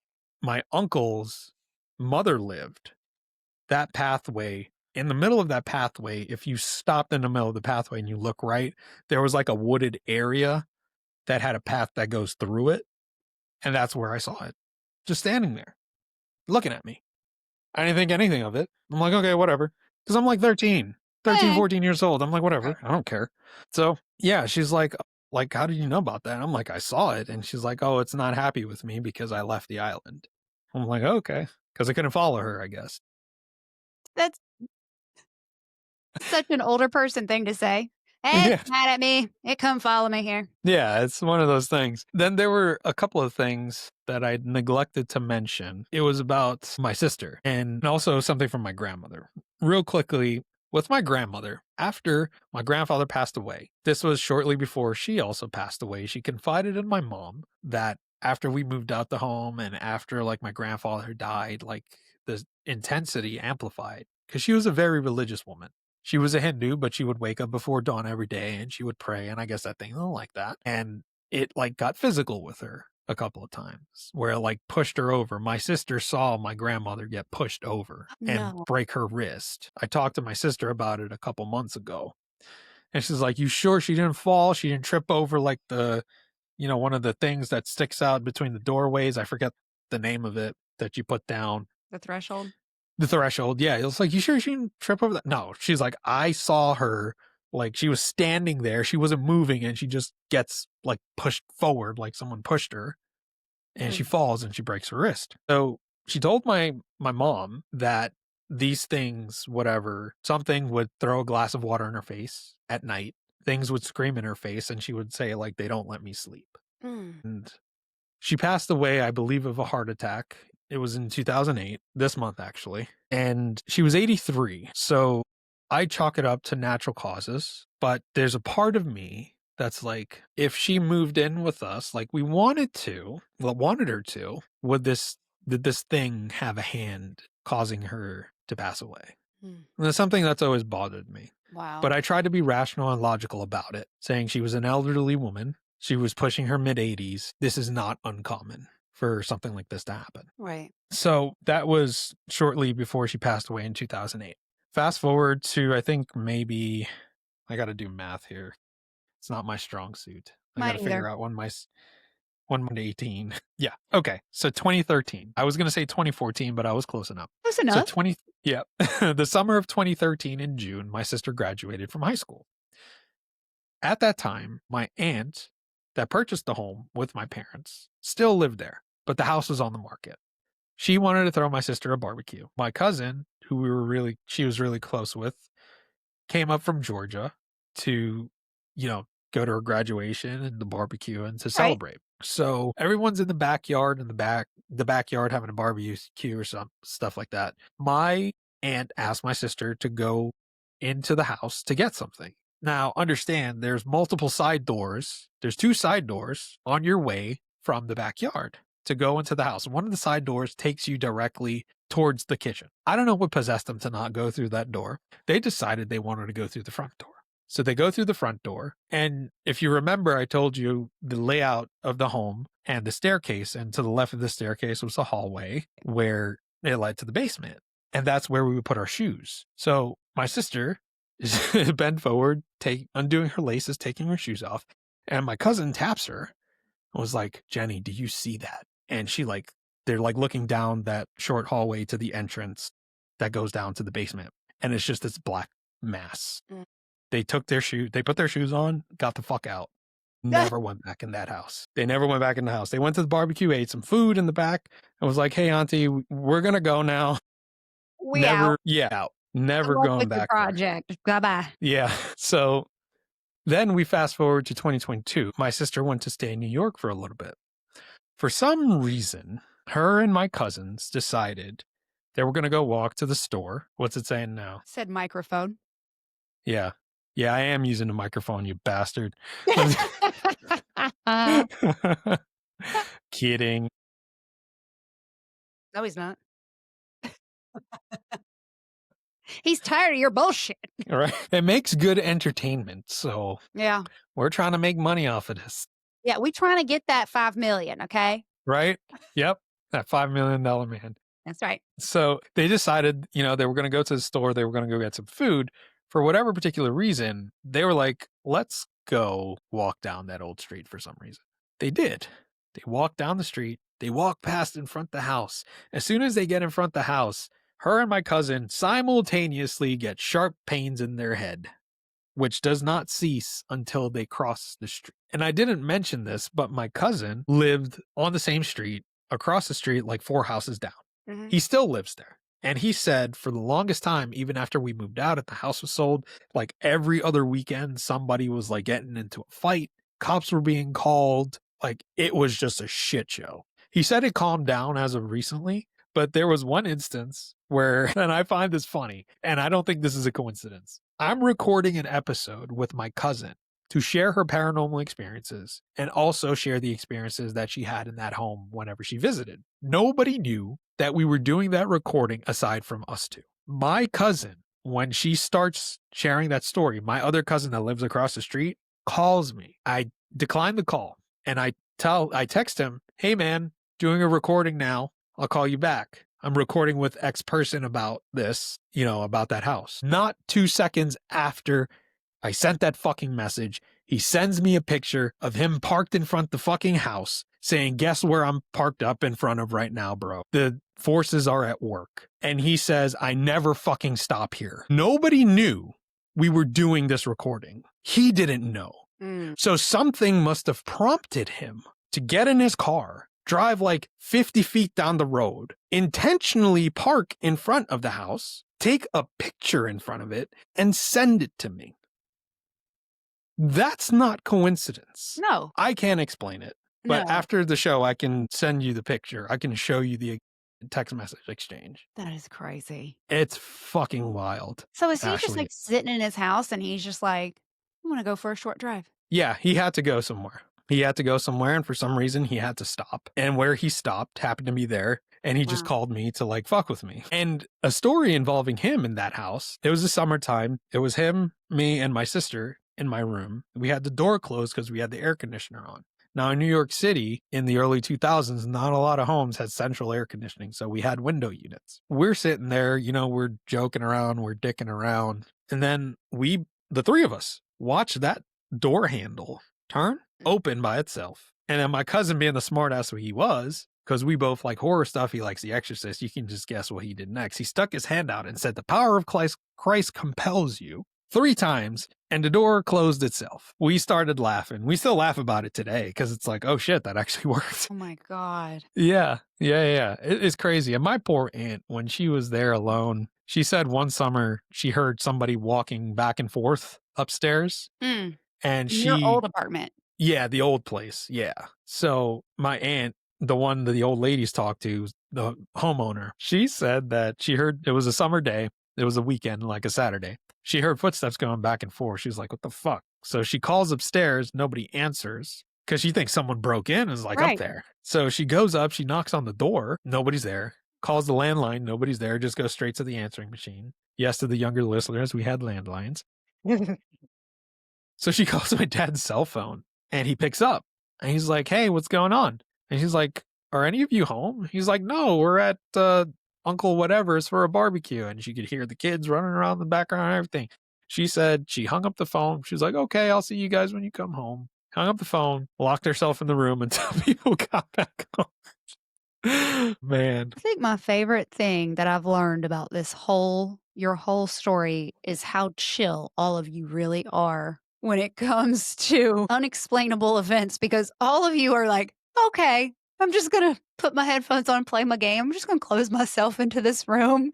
Speaker 4: uncle's mother lived, that pathway, in the middle of that pathway, if you stopped in the middle of the pathway and you look right, there was like a wooded area that had a path that goes through it. And that's where I saw it. Just standing there, looking at me. I didn't think anything of it. I'm like, okay, whatever. Because I'm like 13,
Speaker 3: Eh.
Speaker 4: 14 years old. I'm like, whatever. I don't care. So yeah, she's like, how did you know about that? I'm like, I saw it. And she's like, oh, it's not happy with me because I left the island. I'm like, okay. Because I couldn't follow her, I guess.
Speaker 3: That's such an older person thing to say. Hey,
Speaker 4: Yeah.
Speaker 3: mad at me. It come follow me here.
Speaker 4: Yeah, it's one of those things. Then there were a couple of things that I neglected to mention. It was about my sister and also something from my grandmother. Real quickly, with my grandmother, after my grandfather passed away, this was shortly before she also passed away. She confided in my mom that after we moved out the home and after like my grandfather died, like the intensity amplified because she was a very religious woman. She was a Hindu, but she would wake up before dawn every day and she would pray. And I guess that thing don't like that. And it like got physical with her a couple of times where it like pushed her over. My sister saw my grandmother get pushed over and
Speaker 3: No.
Speaker 4: break her wrist. I talked to my sister about it a couple months ago. And she's like, you sure she didn't fall? She didn't trip over like one of the things that sticks out between the doorways. I forget the name of it that you put down.
Speaker 3: The threshold.
Speaker 4: The threshold. Yeah. It was like, you sure she didn't trip over that? No. She's like, I saw her, like she was standing there. She wasn't moving and she just gets like pushed forward, like someone pushed her and she falls and she breaks her wrist. So she told my mom that these things, whatever, something would throw a glass of water in her face at night. Things would scream in her face and she would say like, they don't let me sleep. And she passed away, I believe, of a heart attack. It was in 2008, this month actually. And she was 83. So I chalk it up to natural causes. But there's a part of me that's like, if she moved in with us like we wanted her to, did this thing have a hand causing her to pass away? And it's something that's always bothered me.
Speaker 3: Wow.
Speaker 4: But I tried to be rational and logical about it, saying she was an elderly woman. She was pushing her mid-80s. This is not uncommon for something like this to happen.
Speaker 3: Right.
Speaker 4: So that was shortly before she passed away in 2008. Fast forward to, I think maybe, I got to do math here. It's not my strong suit. I got to figure out when 118. Yeah. Okay. So 2013. I was going to say 2014, but I was close enough.
Speaker 3: Close enough.
Speaker 4: So yeah. The summer of 2013 in June, my sister graduated from high school. At that time, my aunt that purchased the home with my parents still lived there, but the house was on the market. She wanted to throw my sister a barbecue. My cousin, who she was really close with, came up from Georgia to, go to her graduation and the barbecue and to celebrate. So everyone's in the backyard, the backyard having a barbecue or some stuff like that. My aunt asked my sister to go into the house to get something. Now, understand, there's multiple side doors. There's 2 side doors on your way from the backyard to go into the house. One of the side doors takes you directly towards the kitchen. I don't know what possessed them to not go through that door. They decided they wanted to go through the front door. So they go through the front door. And if you remember, I told you the layout of the home and the staircase. And to the left of the staircase was a hallway where it led to the basement. And that's where we would put our shoes. So my sister is bent forward, undoing her laces, taking her shoes off. And my cousin taps her and was like, "Jenny, do you see that?" And they're looking down that short hallway to the entrance that goes down to the basement. And it's just this black mass. They put their shoes on, got the fuck out. Never went back in that house. They never went back in the house. They went to the barbecue, ate some food in the back, and was like, "Hey, auntie, we're going to go now."
Speaker 3: Out.
Speaker 4: Never going back.
Speaker 3: Project. Bye-bye.
Speaker 4: Yeah. So then we fast forward to 2022. My sister went to stay in New York for a little bit. For some reason, her and my cousins decided they were going to go walk to the store. What's it saying now?
Speaker 3: Said microphone.
Speaker 4: Yeah. Yeah, I am using a microphone, you bastard. Kidding.
Speaker 3: No, he's not. He's tired of your bullshit.
Speaker 4: All right. It makes good entertainment. So
Speaker 3: yeah,
Speaker 4: we're trying to make money off of this.
Speaker 3: Yeah, we trying to get that $5 million, okay?
Speaker 4: Right? Yep. That $5 million man.
Speaker 3: That's right.
Speaker 4: So they decided, they were going to go to the store. They were going to go get some food. For whatever particular reason, they were like, "Let's go walk down that old street," for some reason. They did. They walked down the street. They walked past in front of the house. As soon as they get in front of the house, her and my cousin simultaneously get sharp pains in their head, which does not cease until they cross the street. And I didn't mention this, but my cousin lived on the same street, across the street, like 4 houses down. Mm-hmm. He still lives there. And he said for the longest time, even after we moved out and the house was sold, like every other weekend, somebody was like getting into a fight. Cops were being called. Like it was just a shit show. He said it calmed down as of recently, but there was one instance where, and I find this funny, and I don't think this is a coincidence. I'm recording an episode with my cousin to share her paranormal experiences and also share the experiences that she had in that home whenever she visited. Nobody knew that we were doing that recording aside from us two. My cousin, when she starts sharing that story, my other cousin that lives across the street calls me. I decline the call and I text him, "Hey man, doing a recording now. I'll call you back. I'm recording with X person about this, about that house." Not 2 seconds after I sent that fucking message, he sends me a picture of him parked in front of the fucking house saying, "Guess where I'm parked up in front of right now, bro? The forces are at work." And he says, "I never fucking stop here." Nobody knew we were doing this recording. He didn't know. So something must have prompted him to get in his car, drive like 50 feet down the road, intentionally park in front of the house, take a picture in front of it, and send it to me. That's not coincidence.
Speaker 3: No.
Speaker 4: I can't explain it. But after the show, I can send you the picture. I can show you the text message exchange.
Speaker 3: That is crazy.
Speaker 4: It's fucking wild.
Speaker 3: So is he just like sitting in his house and he's just like, "I want to go for a short drive"?
Speaker 4: Yeah, he had to go somewhere. And for some reason, he had to stop. And where he stopped happened to be there. And he just
Speaker 3: Wow.
Speaker 4: called me to like fuck with me. And a story involving him in that house. It was the summertime. It was him, me, and my sister in my room. We had the door closed because we had the air conditioner on. Now, in New York City in the early 2000s, not a lot of homes had central air conditioning, so we had window units. We're sitting there, we're joking around, we're dicking around, and then the three of us, watch that door handle turn open by itself. And then my cousin, being the smartass he was, because we both like horror stuff, he likes The Exorcist, you can just guess what he did next. He stuck his hand out and said, "The power of Christ compels you," 3 times, and the door closed itself. We started laughing. We still laugh about it today because it's like, oh shit, that actually worked.
Speaker 3: Oh my God.
Speaker 4: Yeah. It's crazy. And my poor aunt, when she was there alone, she said one summer she heard somebody walking back and forth upstairs.
Speaker 3: Mm.
Speaker 4: And
Speaker 3: Your old apartment.
Speaker 4: Yeah, the old place. Yeah. So my aunt, the one that the old ladies talked to, the homeowner, she said that she heard, it was a summer day. It was a weekend, like a Saturday. She heard footsteps going back and forth. She was like, what the fuck? So she calls upstairs. Nobody answers because she thinks someone broke in and is like
Speaker 3: Right.
Speaker 4: up there. So she goes up, she knocks on the door. Nobody's there. Calls the landline. Nobody's there. Just goes straight to the answering machine. Yes, to the younger listeners, we had landlines. So she calls my dad's cell phone and he picks up and he's like, "Hey, what's going on?" And she's like, "Are any of you home?" He's like, "No, we're at Uncle Whatever's for a barbecue." And she could hear the kids running around in the background and everything. She said she hung up the phone. She was like, "Okay, I'll see you guys when you come home." Hung up the phone, locked herself in the room until people got back home. Man.
Speaker 3: I think my favorite thing that I've learned about your whole story is how chill all of you really are when it comes to unexplainable events, because all of you are like, okay, I'm just going to put my headphones on and play my game. I'm just going to close myself into this room.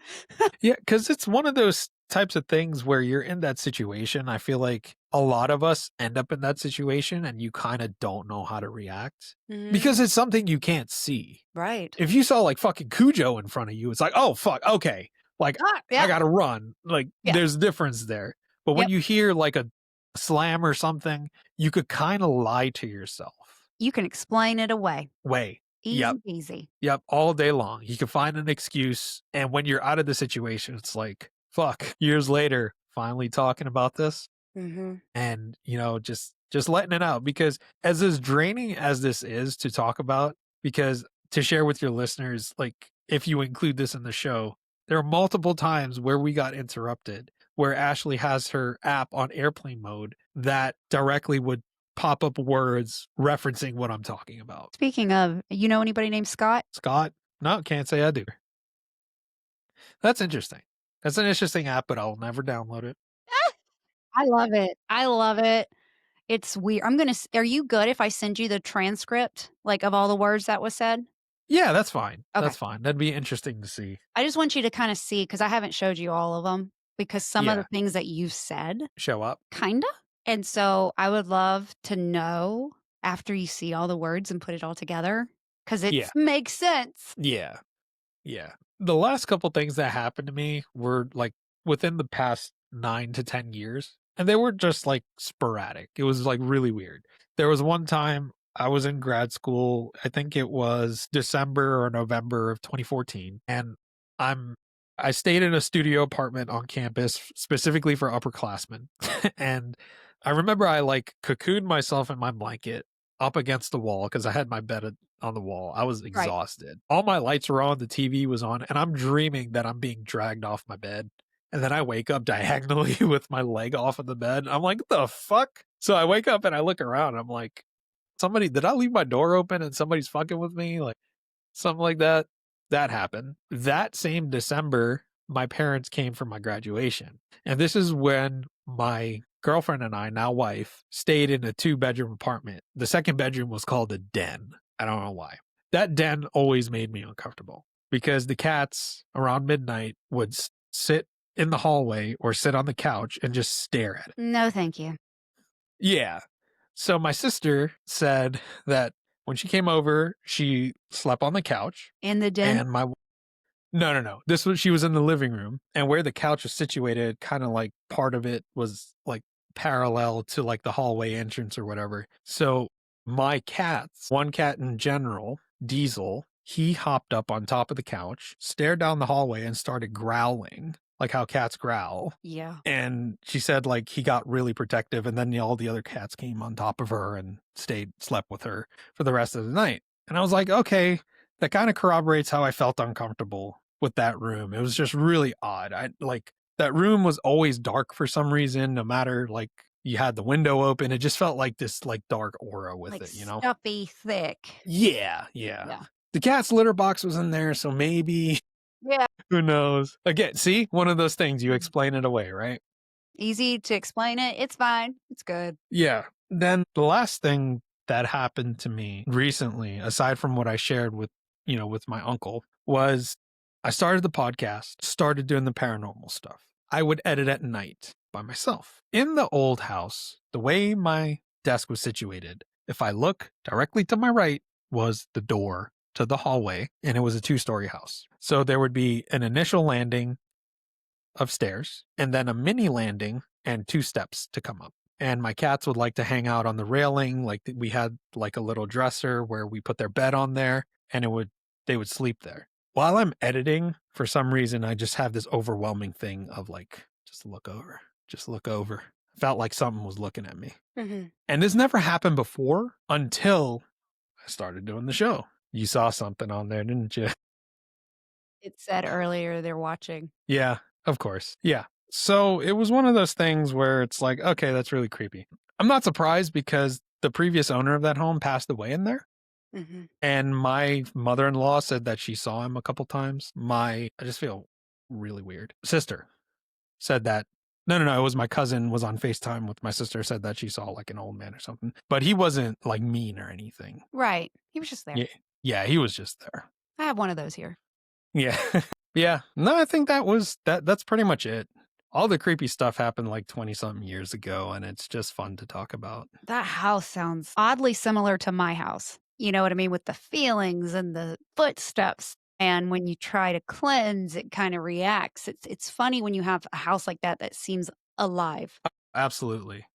Speaker 4: Yeah, because it's one of those types of things where you're in that situation. I feel like a lot of us end up in that situation and you kind of don't know how to react because it's something you can't see.
Speaker 3: Right.
Speaker 4: If you saw like fucking Cujo in front of you, it's like, oh, fuck, okay. Like,
Speaker 3: Yeah.
Speaker 4: I got to run. Like, there's a difference there. But when you hear like a slam or something, you could kind of lie to yourself.
Speaker 3: You can explain it away. Easy peasy.
Speaker 4: Yep, all day long. You can find an excuse. And when you're out of the situation, it's like, fuck, years later, finally talking about this. And, just letting it out. Because as draining as this is to talk about, because to share with your listeners, like if you include this in the show, there are multiple times where we got interrupted, where Ashley has her app on airplane mode that directly would pop up words referencing what I'm talking about.
Speaker 3: Speaking of, you know anybody named Scott?
Speaker 4: Scott? No, can't say I do. That's interesting. That's an interesting app, but I'll never download it.
Speaker 3: I love it. It's weird. Are you good if I send you the transcript, like of all the words that was said?
Speaker 4: Yeah, that's fine.
Speaker 3: Okay.
Speaker 4: That's fine. That'd be interesting to see.
Speaker 3: I just want you to kind of see, because I haven't showed you all of them, because some of the things that you said
Speaker 4: show up.
Speaker 3: Kinda. And so I would love to know after you see all the words and put it all together, because it makes sense.
Speaker 4: Yeah. The last couple things that happened to me were like within the past 9 to 10 years. And they were just like sporadic. It was like really weird. There was one time I was in grad school. I think it was December or November of 2014. And I stayed in a studio apartment on campus specifically for upperclassmen. And I remember I like cocooned myself in my blanket up against the wall because I had my bed on the wall. I was exhausted. All my lights were on, the TV was on, and I'm dreaming that I'm being dragged off my bed. And then I wake up diagonally with my leg off of the bed. I'm like, the fuck? So I wake up and I look around. And I'm like, did I leave my door open and somebody's fucking with me? Like something like that. That happened. That same December, my parents came for my graduation. And this is when my girlfriend and I, now wife, stayed in a 2-bedroom apartment. The second bedroom was called a den. I don't know why. That den always made me uncomfortable because the cats around midnight would sit in the hallway or sit on the couch and just stare at it.
Speaker 3: No, thank you.
Speaker 4: Yeah. So my sister said that when she came over, she slept on the couch.
Speaker 3: In the den?
Speaker 4: And No. She was in the living room, and where the couch was situated, kind of like part of it was like parallel to like the hallway entrance or whatever. So my cats, one cat in general, Diesel, he hopped up on top of the couch, stared down the hallway, and started growling, like how cats growl.
Speaker 3: Yeah.
Speaker 4: And she said, like, he got really protective, and then all the other cats came on top of her and slept with her for the rest of the night. And I was like, okay, that kind of corroborates how I felt uncomfortable with that room. It was just really odd. That room was always dark for some reason, no matter like you had the window open. It just felt like this like dark aura with
Speaker 3: Like
Speaker 4: it, you know?
Speaker 3: stuffy, thick.
Speaker 4: Yeah.
Speaker 3: Yeah.
Speaker 4: The cat's litter box was in there, so maybe
Speaker 3: Yeah.
Speaker 4: who knows? Again, see, one of those things you explain it away, right?
Speaker 3: Easy to explain it. It's fine. It's good.
Speaker 4: Yeah. Then the last thing that happened to me recently, aside from what I shared with, with my uncle, was I started the podcast, started doing the paranormal stuff. I would edit at night by myself. In the old house, the way my desk was situated, if I look directly to my right was the door to the hallway, and it was a 2-story house. So there would be an initial landing of stairs and then a mini landing and 2 steps to come up. And my cats would like to hang out on the railing. Like we had like a little dresser where we put their bed on there, and they would sleep there. While I'm editing, for some reason, I just have this overwhelming thing of like, just look over, just look over. Felt like something was looking at me.
Speaker 3: Mm-hmm.
Speaker 4: And this never happened before until I started doing the show. You saw something on there, didn't you?
Speaker 3: It said earlier they're watching.
Speaker 4: Yeah, of course. Yeah. So it was one of those things where it's like, okay, that's really creepy. I'm not surprised because the previous owner of that home passed away in there.
Speaker 3: Mm-hmm.
Speaker 4: And my mother-in-law said that she saw him a couple times. I just feel really weird. Sister said that, no, it was my cousin was on FaceTime with my sister, said that she saw like an old man or something. But he wasn't like mean or anything.
Speaker 3: Right. He was just there.
Speaker 4: Yeah, he was just there.
Speaker 3: I have one of those here.
Speaker 4: Yeah. Yeah. No, I think that's pretty much it. All the creepy stuff happened like 20 something years ago, and it's just fun to talk about.
Speaker 3: That house sounds oddly similar to my house. You know what I mean? With the feelings and the footsteps. And when you try to cleanse, it kind of reacts. It's funny when you have a house like that seems alive.
Speaker 4: Absolutely.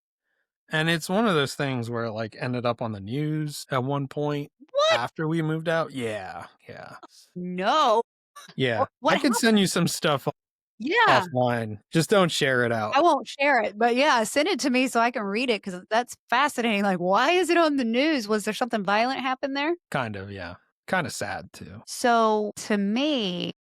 Speaker 4: And it's one of those things where it like ended up on the news at one point
Speaker 3: What?
Speaker 4: after we moved out. Yeah.
Speaker 3: No.
Speaker 4: Yeah.
Speaker 3: What
Speaker 4: I can send you some stuff
Speaker 3: Yeah.
Speaker 4: offline. Just don't share it out.
Speaker 3: I won't share it, but yeah, send it to me so I can read it because that's fascinating. Like, why is it on the news? Was there something violent happen there?
Speaker 4: Kind of, yeah. Kind of sad too.
Speaker 3: So to me,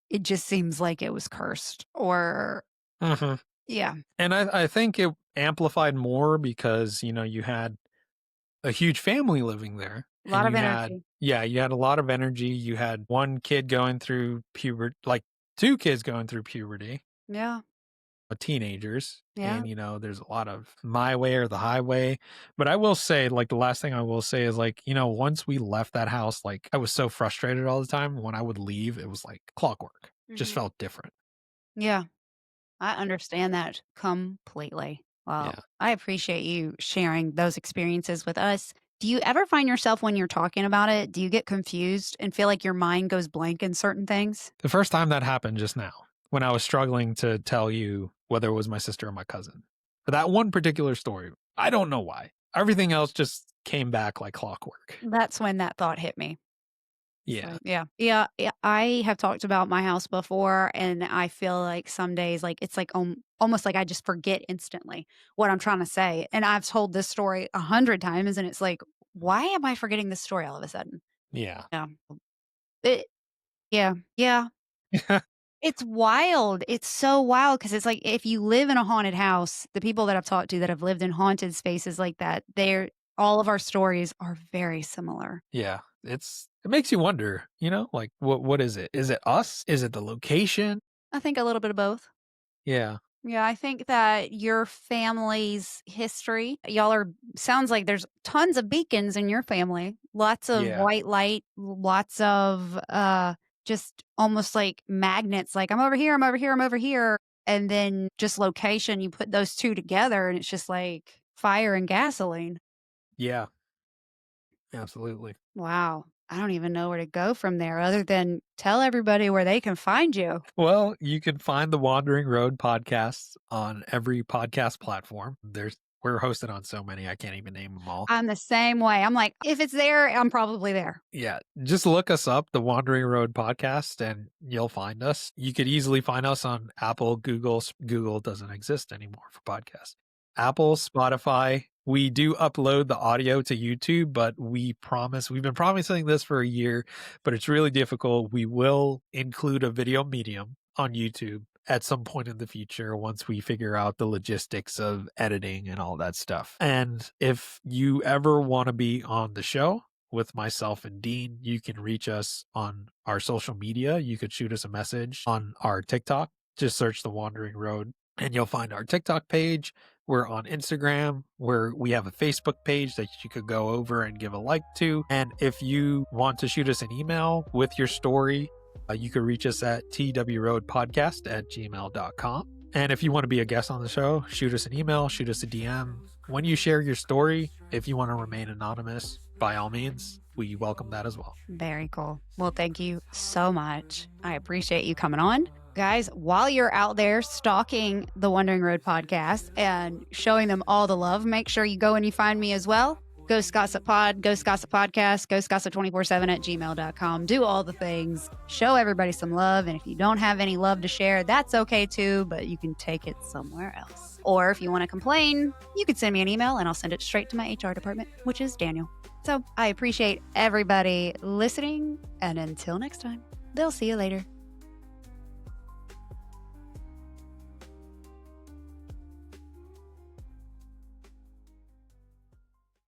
Speaker 3: it just seems like it was cursed or,
Speaker 4: Mm-hmm.
Speaker 3: yeah.
Speaker 4: And I think it amplified more because, you had a huge family living there.
Speaker 3: A lot
Speaker 4: And
Speaker 3: of
Speaker 4: you had,
Speaker 3: energy.
Speaker 4: you had a lot of energy. You had one kid going through puberty, like 2 kids going through puberty,
Speaker 3: Yeah.
Speaker 4: teenagers.
Speaker 3: Yeah.
Speaker 4: And, there's a lot of my way or the highway. But I will say, like, the last thing I will say is, like, once we left that house, like, I was so frustrated all the time. When I would leave, it was like clockwork. Just
Speaker 3: Mhm.
Speaker 4: felt different.
Speaker 3: Yeah. I understand that completely. Well,
Speaker 4: Yeah.
Speaker 3: I appreciate you sharing those experiences with us. Do you ever find yourself when you're talking about it, do you get confused and feel like your mind goes blank in certain things?
Speaker 4: The first time that happened just now, when I was struggling to tell you whether it was my sister or my cousin. For that one particular story, I don't know why. Everything else just came back like clockwork.
Speaker 3: That's when that thought hit me.
Speaker 4: Yeah.
Speaker 3: So, yeah. I have talked about my house before, and I feel like some days, like it's like almost like I just forget instantly what I'm trying to say. And I've told this story 100 times, and it's like, why am I forgetting this story all of a sudden?
Speaker 4: Yeah.
Speaker 3: Yeah, it, yeah. It's wild. It's so wild because it's like if you live in a haunted house, the people that I've talked to that have lived in haunted spaces like that, all of our stories are very similar.
Speaker 4: Yeah. It makes you wonder, like what is it? Is it us? Is it the location?
Speaker 3: I think a little bit of both.
Speaker 4: Yeah.
Speaker 3: Yeah, I think that your family's history, sounds like there's tons of beacons in your family. Lots of
Speaker 4: Yeah.
Speaker 3: white light, lots of just almost like magnets, like I'm over here, I'm over here, I'm over here. And then just location, you put those two together and it's just like fire and gasoline.
Speaker 4: Yeah. Absolutely.
Speaker 3: Wow. I don't even know where to go from there other than tell everybody where they can find you.
Speaker 4: Well, you can find the Wandering Road podcasts on every podcast platform. There's We're hosted on so many, I can't even name them all.
Speaker 3: I'm the same way. I'm like, if it's there, I'm probably there.
Speaker 4: Yeah, just look us up, the Wandering Road Podcast, and you'll find us. You could easily find us on Apple, Google. Google doesn't exist anymore for podcasts. Apple, Spotify. We do upload the audio to YouTube, but we've been promising this for a year, but it's really difficult. We will include a video medium on YouTube at some point in the future once we figure out the logistics of editing and all that stuff. And if you ever want to be on the show with myself and Dean, you can reach us on our social media. You could shoot us a message on our TikTok. Just search The Wandering Road and you'll find our TikTok page. We're on Instagram, where we have a Facebook page that you could go over and give a like to. And if you want to shoot us an email with your story, you can reach us at twroadpodcast@gmail.com. And if you want to be a guest on the show, shoot us an email, shoot us a DM. When you share your story, if you want to remain anonymous, by all means, we welcome that as well.
Speaker 3: Very cool. Well, thank you so much. I appreciate you coming on. Guys, while you're out there stalking the Wandering Road podcast and showing them all the love, make sure you go and you find me as well. Ghost Gossip Pod, Ghost Gossip Podcast, ghostgossip247@gmail.com. Do all the things. Show everybody some love. And if you don't have any love to share, that's okay too, but you can take it somewhere else. Or if you want to complain, you can send me an email and I'll send it straight to my HR department, which is Daniel. So I appreciate everybody listening. And until next time, they'll see you later.